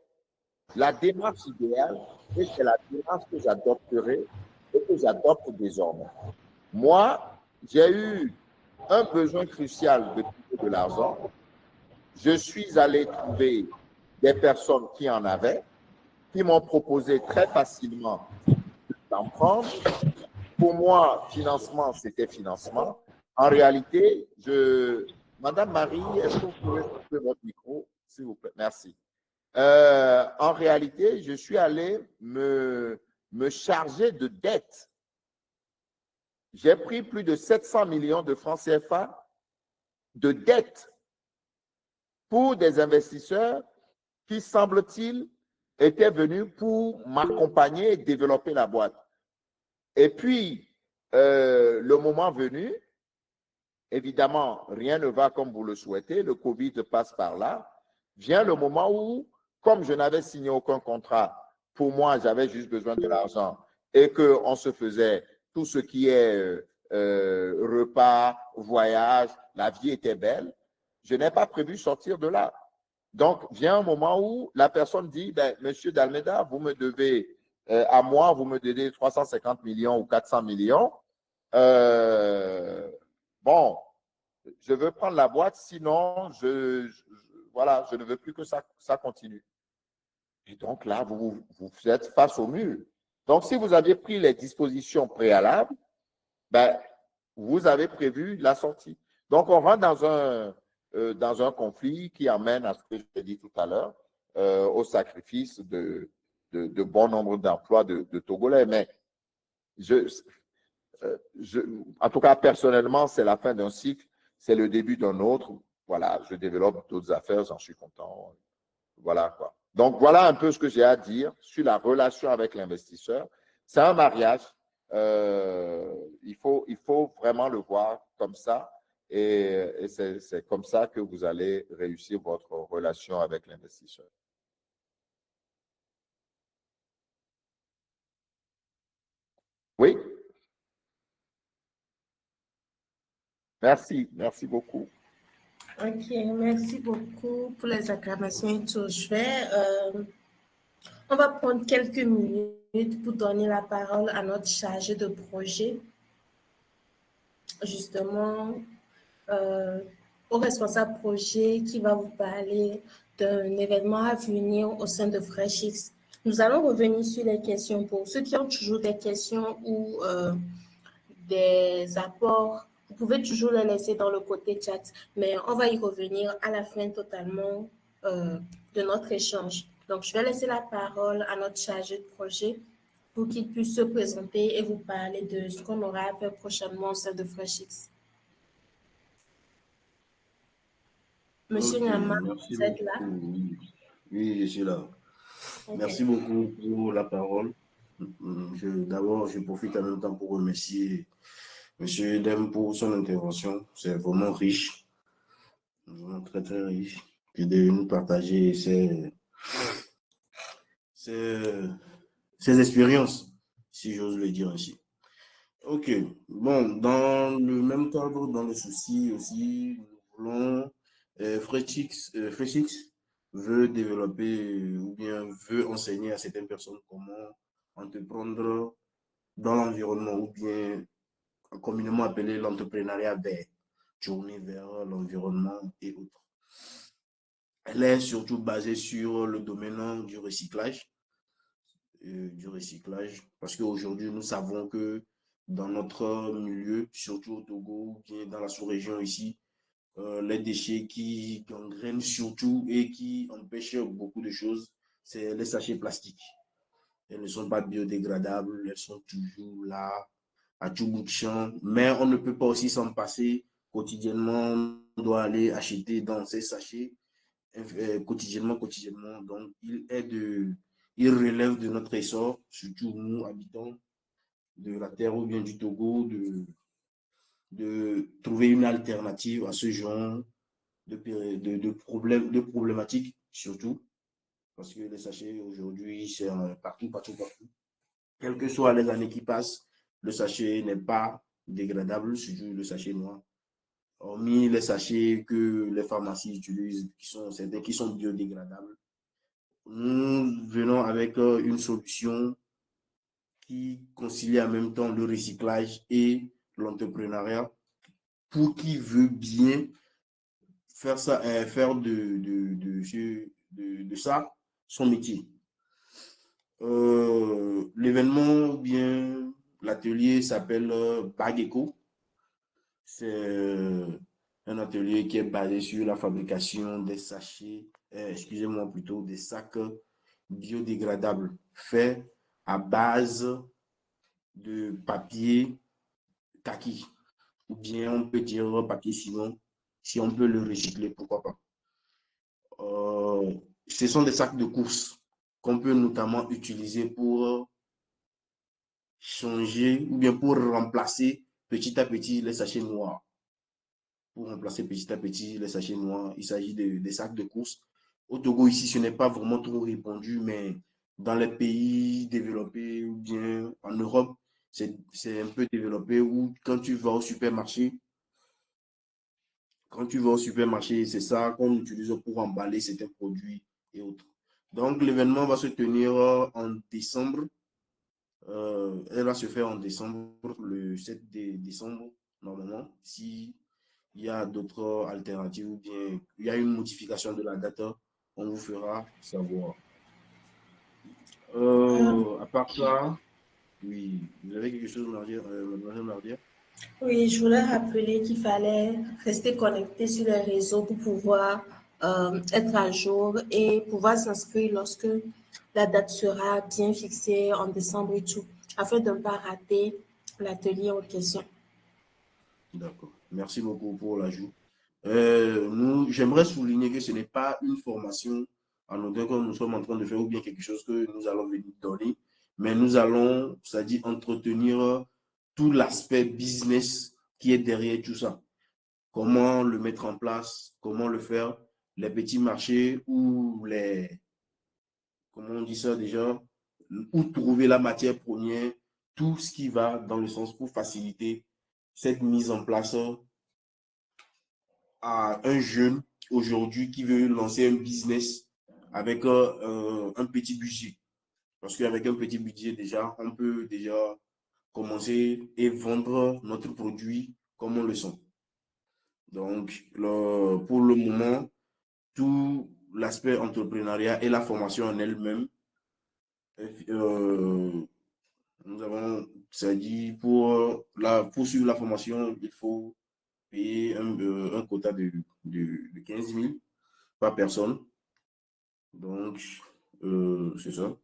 la démarche idéale et c'est la démarche que j'adopterai et que j'adopte désormais. Moi, j'ai eu un besoin crucial de trouver de l'argent. Je suis allé trouver des personnes qui en avaient, qui m'ont proposé très facilement d'en prendre. Pour moi, financement, c'était financement. En réalité, Madame Marie, est-ce que vous pouvez couper votre micro, s'il vous plaît? Merci. En réalité, je suis allé me charger de dettes. J'ai pris plus de 700 millions de francs CFA de dettes pour des investisseurs qui, semble-t-il, étaient venus pour m'accompagner et développer la boîte. Et puis, le moment venu, évidemment, rien ne va comme vous le souhaitez, le Covid passe par là, vient le moment où, comme je n'avais signé aucun contrat, pour moi, j'avais juste besoin de l'argent et qu'on se faisait tout ce qui est repas, voyage, la vie était belle, je n'ai pas prévu sortir de là. Donc, vient un moment où la personne dit, ben, Monsieur Dalmeda, vous me devez, à moi, vous me devez 350 millions ou 400 millions. Bon, je veux prendre la boîte, sinon, voilà, je ne veux plus que ça continue. Et donc là, vous êtes face au mur. Donc, si vous aviez pris les dispositions préalables, ben, vous avez prévu la sortie. Donc, on rentre dans un conflit qui amène à ce que je t'ai dit tout à l'heure, au sacrifice de bon nombre d'emplois de Togolais. Mais en tout cas, personnellement, c'est la fin d'un cycle, c'est le début d'un autre. Voilà, je développe d'autres affaires, j'en suis content. Voilà quoi. Donc, voilà un peu ce que j'ai à dire sur la relation avec l'investisseur. C'est un mariage. Il faut vraiment le voir comme ça. Et c'est comme ça que vous allez réussir votre relation avec l'investisseur. Oui. Merci beaucoup. Ok, merci beaucoup pour les acclamations et tout. On va prendre quelques minutes pour donner la parole à notre chargé de projet, justement, au responsable projet qui va vous parler d'un événement à venir au sein de FreshX. Nous allons revenir sur les questions pour ceux qui ont toujours des questions ou des apports. Vous pouvez toujours les laisser dans le côté chat, mais on va y revenir à la fin totalement de notre échange. Donc, je vais laisser la parole à notre chargé de projet pour qu'il puisse se présenter et vous parler de ce qu'on aura à faire prochainement au sein de FreshX. Monsieur Nyama, vous êtes là? Oui, je suis là. Okay. Merci beaucoup pour la parole. D'abord, je profite en même temps pour remercier M. Dem pour son intervention. C'est vraiment riche, vraiment très, très riche. Et de nous partager ses expériences, si j'ose le dire ainsi. Ok, bon, dans le même cadre, dans le souci aussi, nous voulons FreshX veut développer ou bien veut enseigner à certaines personnes comment entreprendre dans l'environnement ou bien communément appelé l'entrepreneuriat vert, tourné vers l'environnement et autres. Elle est surtout basée sur le domaine du recyclage. Parce qu'aujourd'hui, nous savons que dans notre milieu, surtout au Togo, bien dans la sous-région ici, les déchets qui gangrènent surtout et qui empêchent beaucoup de choses, c'est les sachets plastiques. Elles ne sont pas biodégradables, elles sont toujours là, à tout bout de champ, mais on ne peut pas aussi s'en passer. Quotidiennement, on doit aller acheter dans ces sachets quotidiennement. Donc, il relève de notre essor, surtout nous, habitants de la terre ou bien du Togo, de trouver une alternative à ce genre de problématiques, surtout, parce que les sachets aujourd'hui, c'est partout. Quelles que soient les années qui passent, le sachet n'est pas dégradable, surtout le sachet noir. Hormis les sachets que les pharmacies utilisent, certains qui sont biodégradables, nous venons avec une solution qui concilie en même temps le recyclage et l'entrepreneuriat pour qui veut bien faire ça, faire de ça son métier. L'événement ou bien l'atelier s'appelle Bageco. C'est un atelier qui est basé sur la fabrication des sachets, excusez-moi plutôt, des sacs biodégradables faits à base de papier kaki, ou bien on peut dire papier ciment, si on peut le recycler, pourquoi pas. Ce sont des sacs de course qu'on peut notamment utiliser pour changer ou bien pour remplacer petit à petit les sachets noirs. Pour remplacer petit à petit les sachets noirs, il s'agit des sacs de course. Au Togo, ici, ce n'est pas vraiment trop répandu, mais dans les pays développés ou bien en Europe, c'est un peu développé où quand tu vas au supermarché, c'est ça qu'on utilise pour emballer certains produits et autres. Donc, l'événement va se tenir en décembre. Elle va se faire en décembre, le 7 décembre, normalement. Si il y a d'autres alternatives ou bien il y a une modification de la date, on vous fera savoir. À part ça, oui, vous avez quelque chose à dire, Mademoiselle Mardia? Oui, je voulais rappeler qu'il fallait rester connecté sur les réseaux pour pouvoir être à jour et pouvoir s'inscrire lorsque la date sera bien fixée en décembre et tout, afin de ne pas rater l'atelier en question. D'accord. Merci beaucoup pour l'ajout. J'aimerais souligner que ce n'est pas une formation anodine que nous sommes en train de faire ou bien quelque chose que nous allons venir donner, mais nous allons, c'est-à-dire entretenir tout l'aspect business qui est derrière tout ça. Comment le mettre en place, comment le faire, les petits marchés ou comment on dit ça déjà, où trouver la matière première, tout ce qui va dans le sens pour faciliter cette mise en place à un jeune aujourd'hui qui veut lancer un business avec un petit budget. Parce qu'avec un petit budget, déjà, on peut déjà commencer et vendre notre produit comme on le sent. Donc, pour le moment, tout l'aspect entrepreneuriat et la formation en elle-même, nous avons, c'est-à-dire pour suivre la formation, il faut payer un quota de 15 000 par personne. Donc, c'est ça.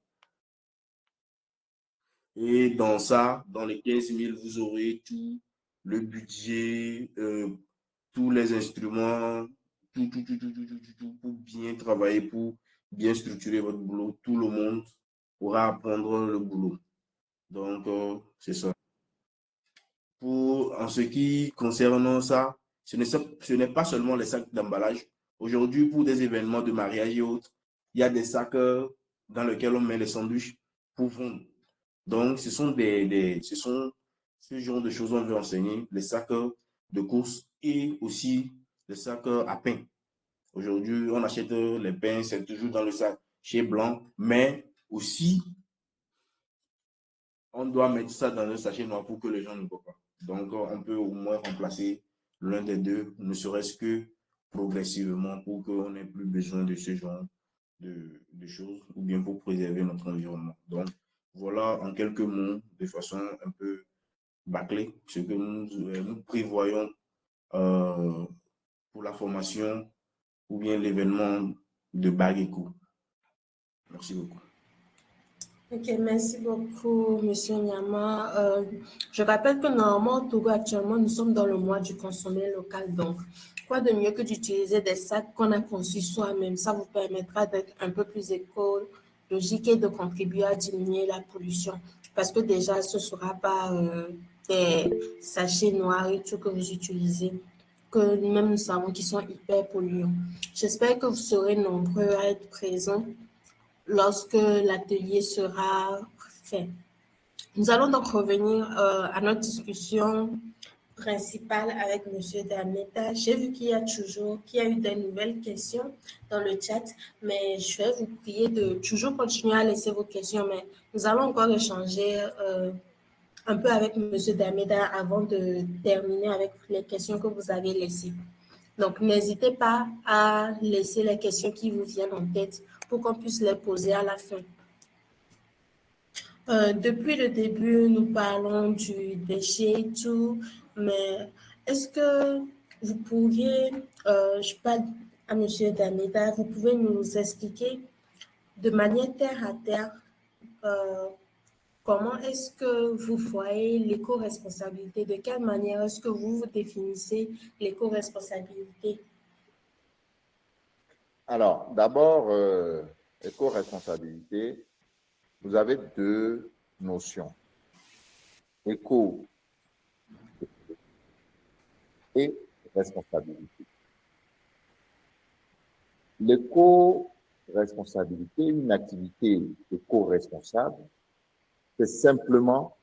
Et dans ça, dans les 15 000, vous aurez tout le budget, tous les instruments, tout pour bien travailler, pour bien structurer votre boulot. Tout le monde pourra apprendre le boulot. Donc, c'est ça. En ce qui concerne ça, ce n'est pas seulement les sacs d'emballage. Aujourd'hui, pour des événements de mariage et autres, il y a des sacs dans lesquels on met les sandwichs pour vendre. Donc, ce sont ce genre de choses qu'on veut enseigner, les sacs de course et aussi les sacs à pain. Aujourd'hui, on achète les pains, c'est toujours dans le sac chez Blanc, mais aussi, on doit mettre ça dans un sachet noir pour que les gens ne voient pas. Donc, on peut au moins remplacer l'un des deux, ne serait-ce que progressivement pour qu'on n'ait plus besoin de ce genre de choses ou bien pour préserver notre environnement. Donc, voilà en quelques mots, de façon un peu bâclée, ce que nous prévoyons pour la formation ou bien l'événement de Bagéco. Merci beaucoup. Ok, merci beaucoup, Monsieur Nyama. Je rappelle que normalement, au Togo, actuellement, nous sommes dans le mois du consommé local. Donc, quoi de mieux que d'utiliser des sacs qu'on a conçus soi-même? Ça vous permettra d'être un peu plus écologique et de contribuer à diminuer la pollution. Parce que déjà, ce ne sera pas des sachets noirs et tout que vous utilisez, que nous-mêmes nous savons qu'ils sont hyper polluants. J'espère que vous serez nombreux à être présents lorsque l'atelier sera fait. Nous allons donc revenir à notre discussion principale avec M. Dameta. J'ai vu qu'il y a eu des nouvelles questions dans le chat, mais je vais vous prier de toujours continuer à laisser vos questions, mais nous allons encore échanger un peu avec M. Dameta avant de terminer avec les questions que vous avez laissées. Donc, n'hésitez pas à laisser les questions qui vous viennent en tête pour qu'on puisse les poser à la fin. Depuis le début, nous parlons du déchet et tout, mais est-ce que vous pourriez, je parle à M. Dameta, vous pouvez nous expliquer de manière terre à terre comment est-ce que vous voyez l'éco-responsabilité? De quelle manière est-ce que vous définissez l'éco-responsabilité? Alors, d'abord, éco-responsabilité, vous avez deux notions. Éco et responsabilité. L'éco-responsabilité, une activité éco-responsable, c'est simplement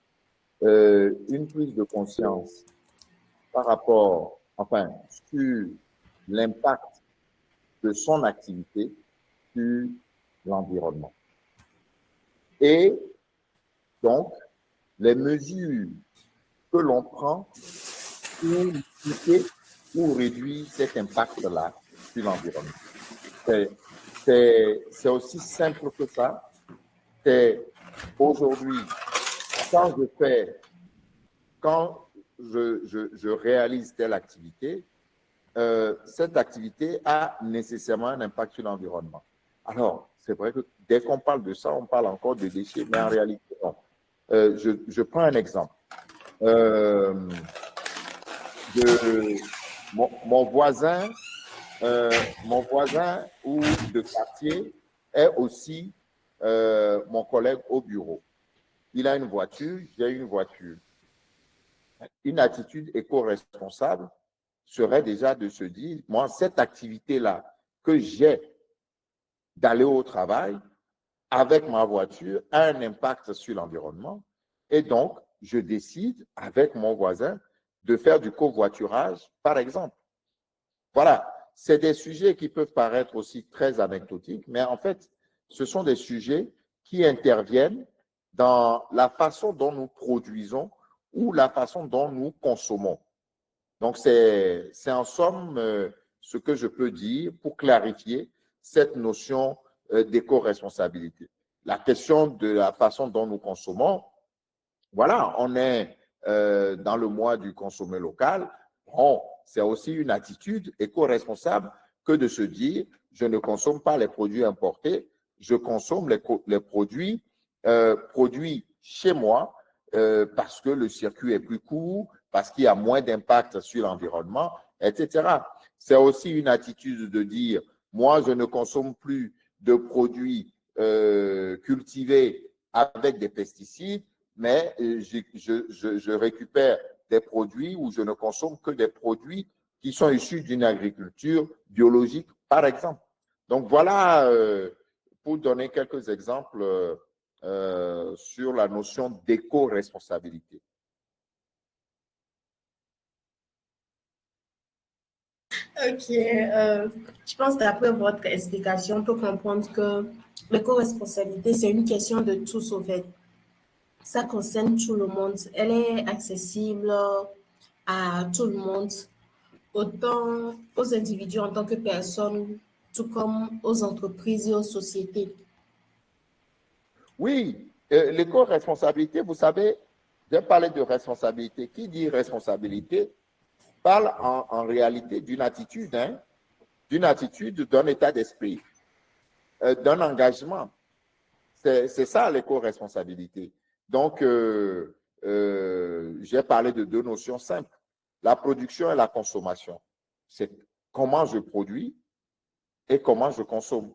une prise de conscience par rapport, sur l'impact de son activité sur l'environnement. Et donc, les mesures que l'on prend pour limiter ou réduire cet impact-là sur l'environnement. C'est aussi simple que ça. C'est aujourd'hui, quand je réalise telle activité, cette activité a nécessairement un impact sur l'environnement. Alors, c'est vrai que dès qu'on parle de ça, on parle encore de déchets, mais en réalité, non. Je prends un exemple. Mon voisin ou de quartier est aussi mon collègue au bureau. Il a une voiture, j'ai une voiture. Une attitude éco-responsable serait déjà de se dire, moi, cette activité-là que j'ai d'aller au travail avec ma voiture a un impact sur l'environnement. Et donc, je décide avec mon voisin de faire du covoiturage, par exemple. Voilà, c'est des sujets qui peuvent paraître aussi très anecdotiques, mais en fait, ce sont des sujets qui interviennent dans la façon dont nous produisons ou la façon dont nous consommons. Donc, c'est en somme ce que je peux dire pour clarifier cette notion d'éco-responsabilité. La question de la façon dont nous consommons, voilà, on est dans le mois du consommé local. Bon, c'est aussi une attitude éco-responsable que de se dire, je ne consomme pas les produits importés, je consomme les produits produits chez moi parce que le circuit est plus court, parce qu'il y a moins d'impact sur l'environnement, etc. C'est aussi une attitude de dire, moi, je ne consomme plus de produits cultivés avec des pesticides, mais je récupère des produits où je ne consomme que des produits qui sont issus d'une agriculture biologique, par exemple. Donc, voilà, pour donner quelques exemples sur la notion d'éco-responsabilité. Ok, je pense qu'après votre explication, on peut comprendre que l'éco-responsabilité, c'est une question de tous au fait. Ça concerne tout le monde. Elle est accessible à tout le monde. autant aux individus en tant que personnes, tout comme aux entreprises et aux sociétés? Oui, l'éco-responsabilité, vous savez, j'ai parlé de responsabilité. Qui dit responsabilité parle en réalité d'une attitude, hein, d'un état d'esprit, d'un engagement. C'est ça l'éco-responsabilité. Donc, j'ai parlé de deux notions simples, la production et la consommation. C'est comment je produis et comment je consomme.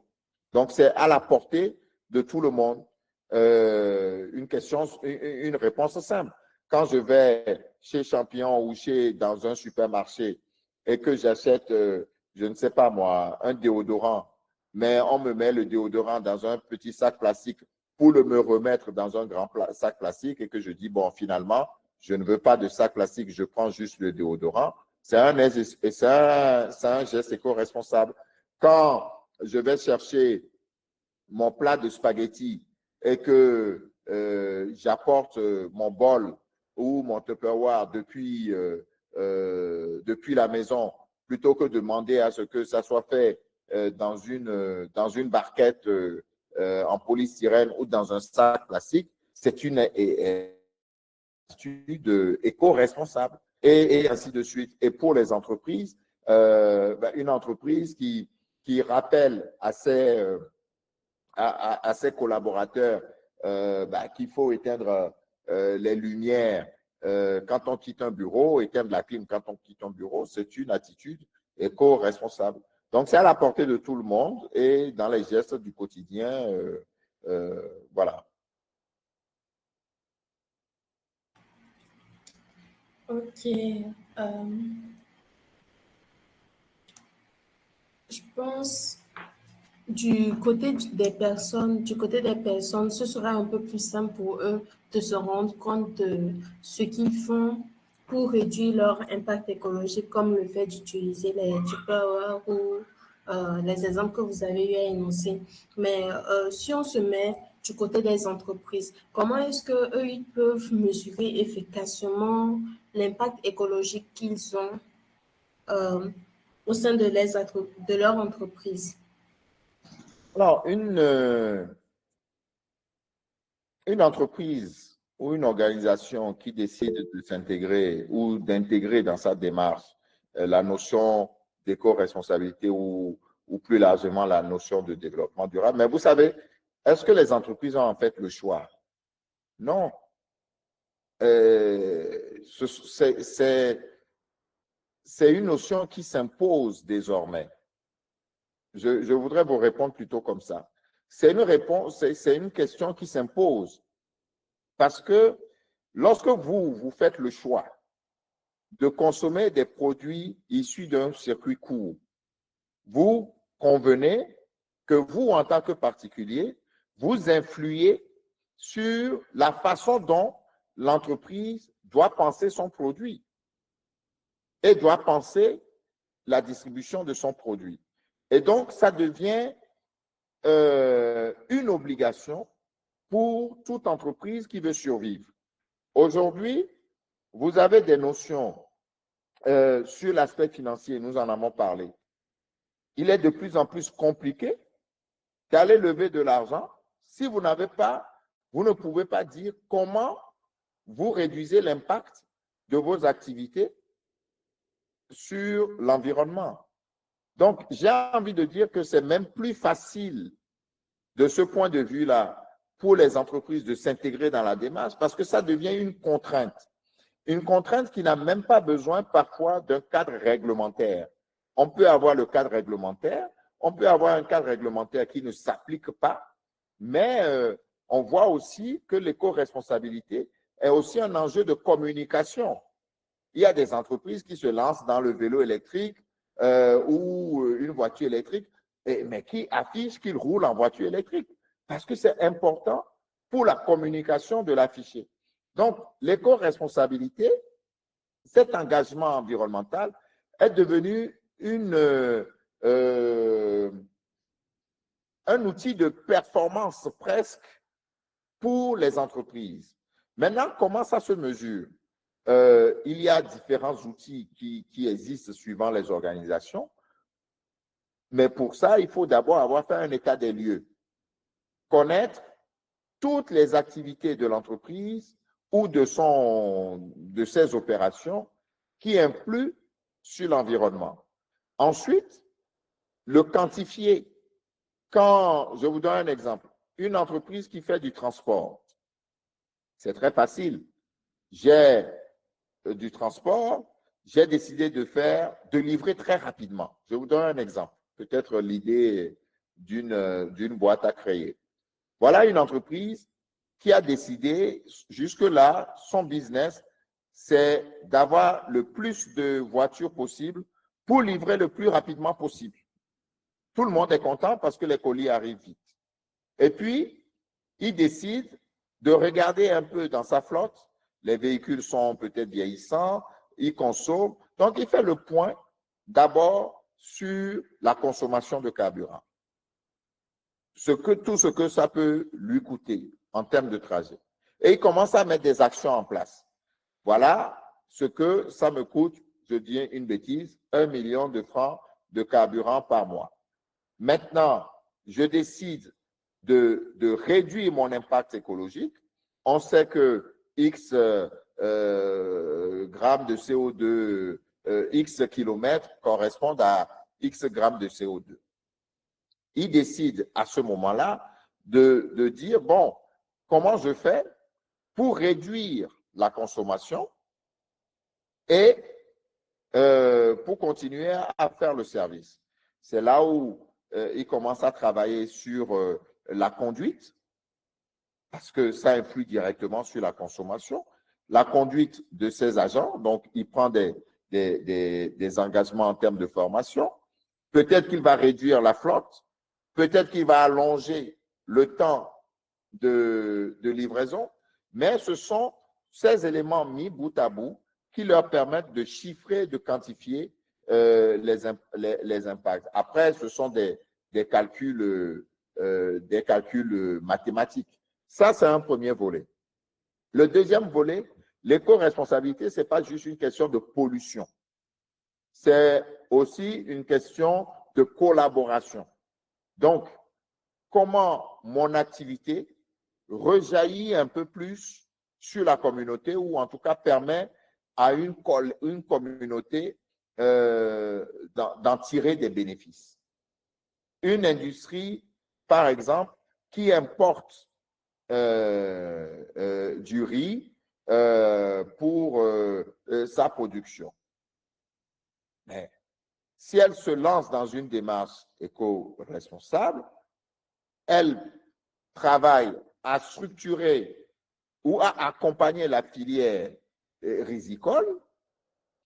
Donc, c'est à la portée de tout le monde. Une réponse simple. Quand je vais chez Champion ou dans un supermarché et que j'achète, je ne sais pas moi, un déodorant, mais on me met le déodorant dans un petit sac plastique pour me remettre dans un grand sac plastique et que je dis, bon, finalement, je ne veux pas de sac plastique, je prends juste le déodorant. C'est un geste éco-responsable. Quand je vais chercher mon plat de spaghettis et que j'apporte mon bol ou mon Tupperware depuis la maison, plutôt que de demander à ce que ça soit fait dans une barquette en polystyrène ou dans un sac plastique, c'est une attitude éco-responsable et ainsi de suite. Et pour les entreprises, une entreprise qui rappelle à ses collaborateurs qu'il faut éteindre les lumières quand on quitte un bureau, éteindre la clim quand on quitte un bureau, c'est une attitude éco-responsable. Donc, c'est à la portée de tout le monde et dans les gestes du quotidien, voilà. Ok. Je pense du côté des personnes, ce sera un peu plus simple pour eux de se rendre compte de ce qu'ils font pour réduire leur impact écologique, comme le fait d'utiliser les Tupperware ou les exemples que vous avez eu à énoncer. Mais si on se met du côté des entreprises, comment est-ce qu'eux, ils peuvent mesurer efficacement l'impact écologique qu'ils ont euh, au sein de leur entreprise? Alors, une entreprise ou une organisation qui décide de s'intégrer ou d'intégrer dans sa démarche la notion d'éco-responsabilité ou plus largement la notion de développement durable. Mais vous savez, est-ce que les entreprises ont en fait le choix? Non. C'est une notion qui s'impose désormais. Je voudrais vous répondre plutôt comme ça. C'est une question qui s'impose. Parce que lorsque vous faites le choix de consommer des produits issus d'un circuit court, vous convenez que vous, en tant que particulier, vous influez sur la façon dont l'entreprise doit penser son produit et doit penser la distribution de son produit. Et donc, ça devient une obligation pour toute entreprise qui veut survivre. Aujourd'hui, vous avez des notions sur l'aspect financier, nous en avons parlé. Il est de plus en plus compliqué d'aller lever de l'argent si vous ne pouvez pas dire comment vous réduisez l'impact de vos activités sur l'environnement. Donc, j'ai envie de dire que c'est même plus facile de ce point de vue-là pour les entreprises de s'intégrer dans la démarche parce que ça devient une contrainte. Une contrainte qui n'a même pas besoin parfois d'un cadre réglementaire. On peut avoir le cadre réglementaire, on peut avoir un cadre réglementaire qui ne s'applique pas, mais on voit aussi que l'éco-responsabilité est aussi un enjeu de communication. Il y a des entreprises qui se lancent dans le vélo électrique ou une voiture électrique, mais qui affichent qu'ils roulent en voiture électrique parce que c'est important pour la communication de l'affiché. Donc, l'éco-responsabilité, cet engagement environnemental est devenu un outil de performance presque pour les entreprises. Maintenant, comment ça se mesure? il y a différents outils qui existent suivant les organisations. Mais pour ça, il faut d'abord avoir fait un état des lieux. Connaître toutes les activités de l'entreprise ou de ses opérations qui influent sur l'environnement. Ensuite, le quantifier. Quand, je vous donne un exemple, une entreprise qui fait du transport, c'est très facile. J'ai du transport, j'ai décidé de livrer très rapidement. Je vous donne un exemple, peut-être l'idée d'une boîte à créer. Voilà une entreprise qui a décidé, jusque-là, son business, c'est d'avoir le plus de voitures possible pour livrer le plus rapidement possible. Tout le monde est content parce que les colis arrivent vite. Et puis, il décide de regarder un peu dans sa flotte. Les véhicules sont peut-être vieillissants, ils consomment. Donc, il fait le point d'abord sur la consommation de carburant. Tout ce que ça peut lui coûter en termes de trajet. Et il commence à mettre des actions en place. Voilà ce que ça me coûte, je dis une bêtise, 1 million de francs de carburant par mois. Maintenant, je décide de réduire mon impact écologique. On sait que X grammes de CO2, X kilomètres correspondent à X grammes de CO2. Il décide à ce moment-là de dire, bon, comment je fais pour réduire la consommation et pour continuer à faire le service. C'est là où il commence à travailler sur la conduite, parce que ça influe directement sur la consommation, la conduite de ses agents, donc il prend des engagements en termes de formation, peut-être qu'il va réduire la flotte, peut-être qu'il va allonger le temps de livraison, mais ce sont ces éléments mis bout à bout qui leur permettent de chiffrer, de quantifier les impacts. Après, ce sont des calculs mathématiques. Ça, c'est un premier volet. Le deuxième volet, l'éco-responsabilité, ce n'est pas juste une question de pollution. C'est aussi une question de collaboration. Donc, comment mon activité rejaillit un peu plus sur la communauté ou en tout cas permet à une communauté d'en tirer des bénéfices. Une industrie, par exemple, qui importe du riz pour sa production. Mais si elle se lance dans une démarche éco-responsable, elle travaille à structurer ou à accompagner la filière rizicole,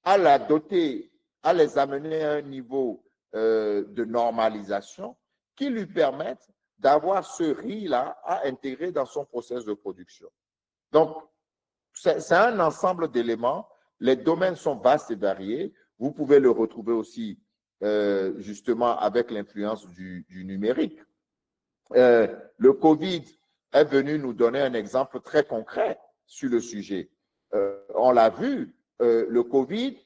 à la doter, à les amener à un niveau de normalisation qui lui permette d'avoir ce riz-là à intégrer dans son processus de production. Donc, c'est un ensemble d'éléments. Les domaines sont vastes et variés. Vous pouvez le retrouver aussi justement avec l'influence du numérique. Le Covid est venu nous donner un exemple très concret sur le sujet. On l'a vu, le Covid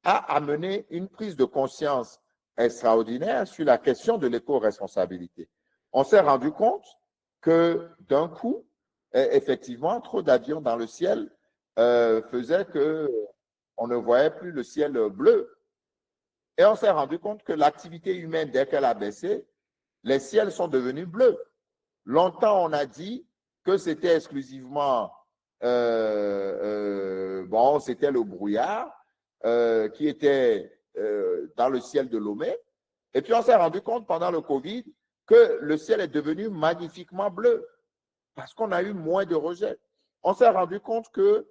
a amené une prise de conscience extraordinaire sur la question de l'éco-responsabilité. On s'est rendu compte que d'un coup, effectivement, trop d'avions dans le ciel faisait qu'on ne voyait plus le ciel bleu. Et on s'est rendu compte que l'activité humaine, dès qu'elle a baissé, les ciels sont devenus bleus. Longtemps, on a dit que c'était exclusivement, c'était le brouillard qui était dans le ciel de Lomé. Et puis, on s'est rendu compte pendant le Covid que le ciel est devenu magnifiquement bleu parce qu'on a eu moins de rejets. On s'est rendu compte que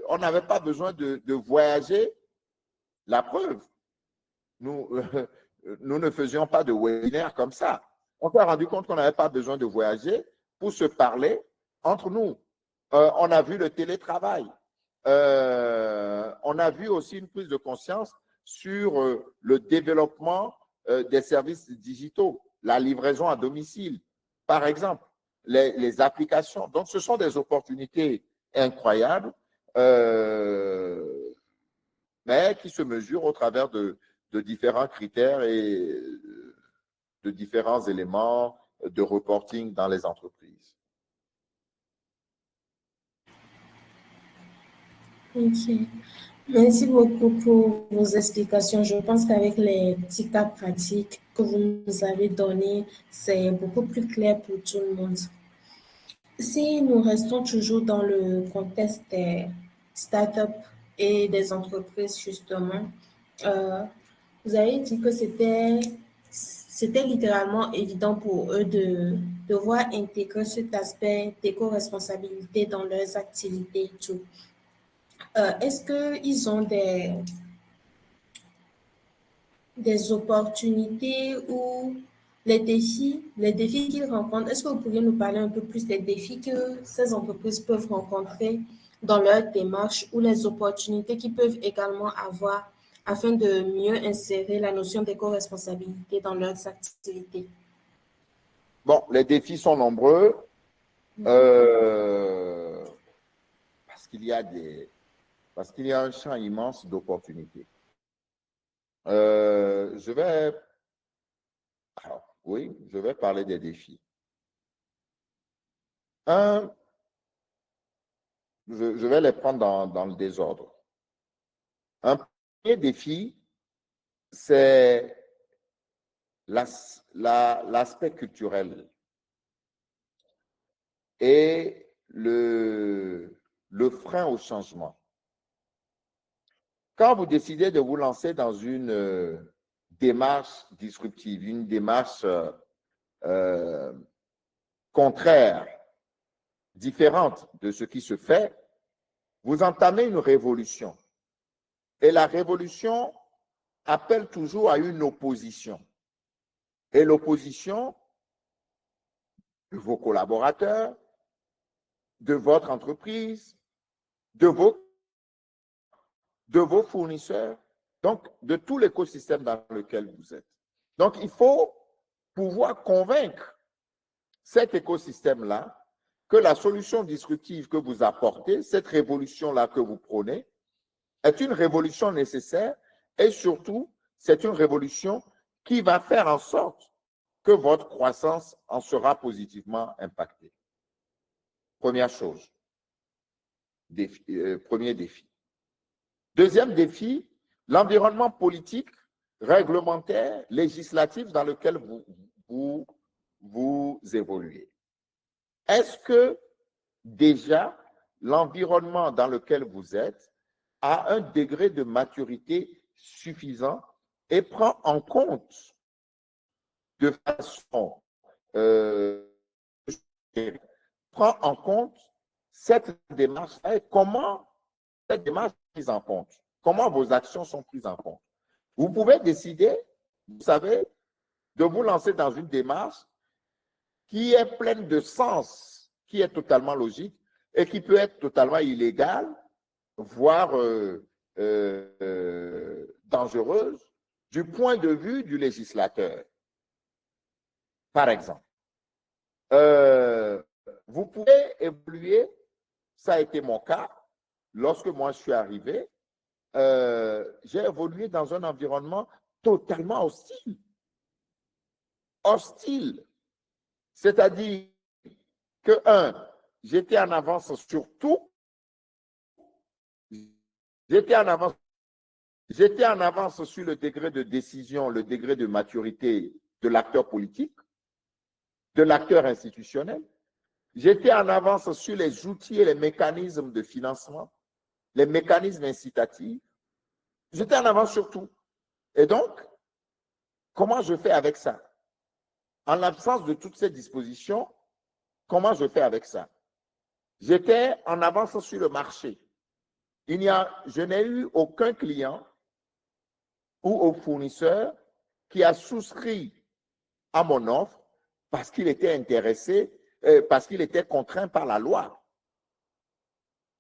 on n'avait pas besoin de voyager. La preuve, nous ne faisions pas de webinaire comme ça. On s'est rendu compte qu'on n'avait pas besoin de voyager pour se parler entre nous. On a vu le télétravail. On a vu aussi une prise de conscience sur le développement des services digitaux, la livraison à domicile, par exemple, les applications. Donc, ce sont des opportunités incroyables mais qui se mesurent au travers de différents critères et de différents éléments de reporting dans les entreprises. Ok. Merci beaucoup pour vos explications. Je pense qu'avec les petits cas pratiques que vous nous avez donnés, c'est beaucoup plus clair pour tout le monde. Si nous restons toujours dans le contexte des startups et des entreprises, justement, vous avez dit que c'était littéralement évident pour eux de devoir intégrer cet aspect d'éco-responsabilité dans leurs activités et tout. Est-ce qu'ils ont des opportunités ou les défis qu'ils rencontrent? Est-ce que vous pourriez nous parler un peu plus des défis que ces entreprises peuvent rencontrer dans leur démarche ou les opportunités qu'ils peuvent également avoir afin de mieux insérer la notion d'éco-responsabilité dans leurs activités? Bon, les défis sont nombreux parce qu'il y a un champ immense d'opportunités. Je vais parler des défis. Je vais les prendre dans le désordre. Un premier défi, c'est l'aspect culturel et le frein au changement. Quand vous décidez de vous lancer dans une démarche disruptive, une démarche contraire, différente de ce qui se fait, vous entamez une révolution. Et la révolution appelle toujours à une opposition. Et l'opposition de vos collaborateurs, de votre entreprise, de vos fournisseurs, donc de tout l'écosystème dans lequel vous êtes. Donc, il faut pouvoir convaincre cet écosystème-là que la solution disruptive que vous apportez, cette révolution-là que vous prônez, est une révolution nécessaire et surtout, c'est une révolution qui va faire en sorte que votre croissance en sera positivement impactée. Première chose, premier défi. Deuxième défi, l'environnement politique, réglementaire, législatif dans lequel vous évoluez. Est-ce que déjà l'environnement dans lequel vous êtes a un degré de maturité suffisant et prend en compte de façon prend en compte cette démarche et comment cette démarche est prise en compte, comment vos actions sont prises en compte. Vous pouvez décider, vous savez, de vous lancer dans une démarche qui est pleine de sens, qui est totalement logique et qui peut être totalement illégale, voire dangereuse du point de vue du législateur. Par exemple, vous pouvez évoluer, ça a été mon cas, lorsque moi je suis arrivé, j'ai évolué dans un environnement totalement hostile. Hostile. C'est-à-dire que, j'étais en avance sur tout. J'étais en avance sur le degré de décision, le degré de maturité de l'acteur politique, de l'acteur institutionnel. J'étais en avance sur les outils et les mécanismes de financement, les mécanismes incitatifs. J'étais en avance sur tout. Et donc, comment je fais avec ça? En l'absence de toutes ces dispositions, comment je fais avec ça? J'étais en avance sur le marché. Je n'ai eu aucun client ou au fournisseur qui a souscrit à mon offre parce qu'il était intéressé, parce qu'il était contraint par la loi.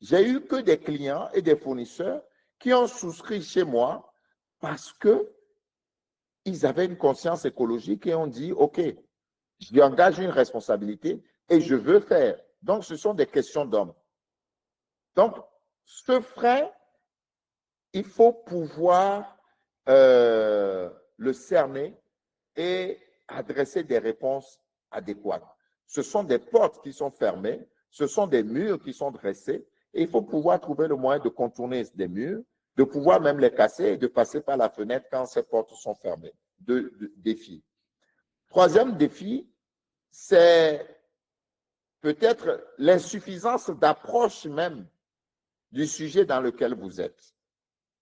J'ai eu que des clients et des fournisseurs qui ont souscrit chez moi parce qu'ils avaient une conscience écologique et ont dit, OK, j'engage une responsabilité et je veux faire. Donc, ce sont des questions d'hommes. Donc, ce frein, il faut pouvoir le cerner et adresser des réponses adéquates. Ce sont des portes qui sont fermées, ce sont des murs qui sont dressés, et il faut pouvoir trouver le moyen de contourner des murs, de pouvoir même les casser et de passer par la fenêtre quand ces portes sont fermées. Deux défis. Troisième défi, c'est peut-être l'insuffisance d'approche même du sujet dans lequel vous êtes.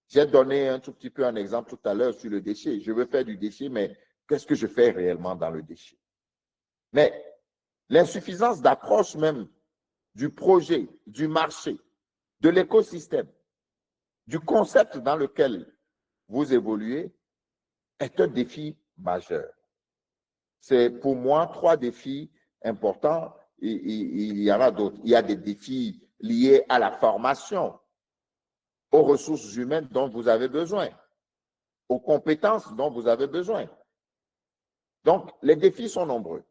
J'ai donné un tout petit peu un exemple tout à l'heure sur le déchet. Je veux faire du déchet, mais qu'est-ce que je fais réellement dans le déchet? Mais l'insuffisance d'approche même du projet, du marché, de l'écosystème, du concept dans lequel vous évoluez est un défi majeur. C'est pour moi 3 défis importants. Il y en a d'autres. Il y a des défis liés à la formation, aux ressources humaines dont vous avez besoin, aux compétences dont vous avez besoin. Donc, les défis sont nombreux.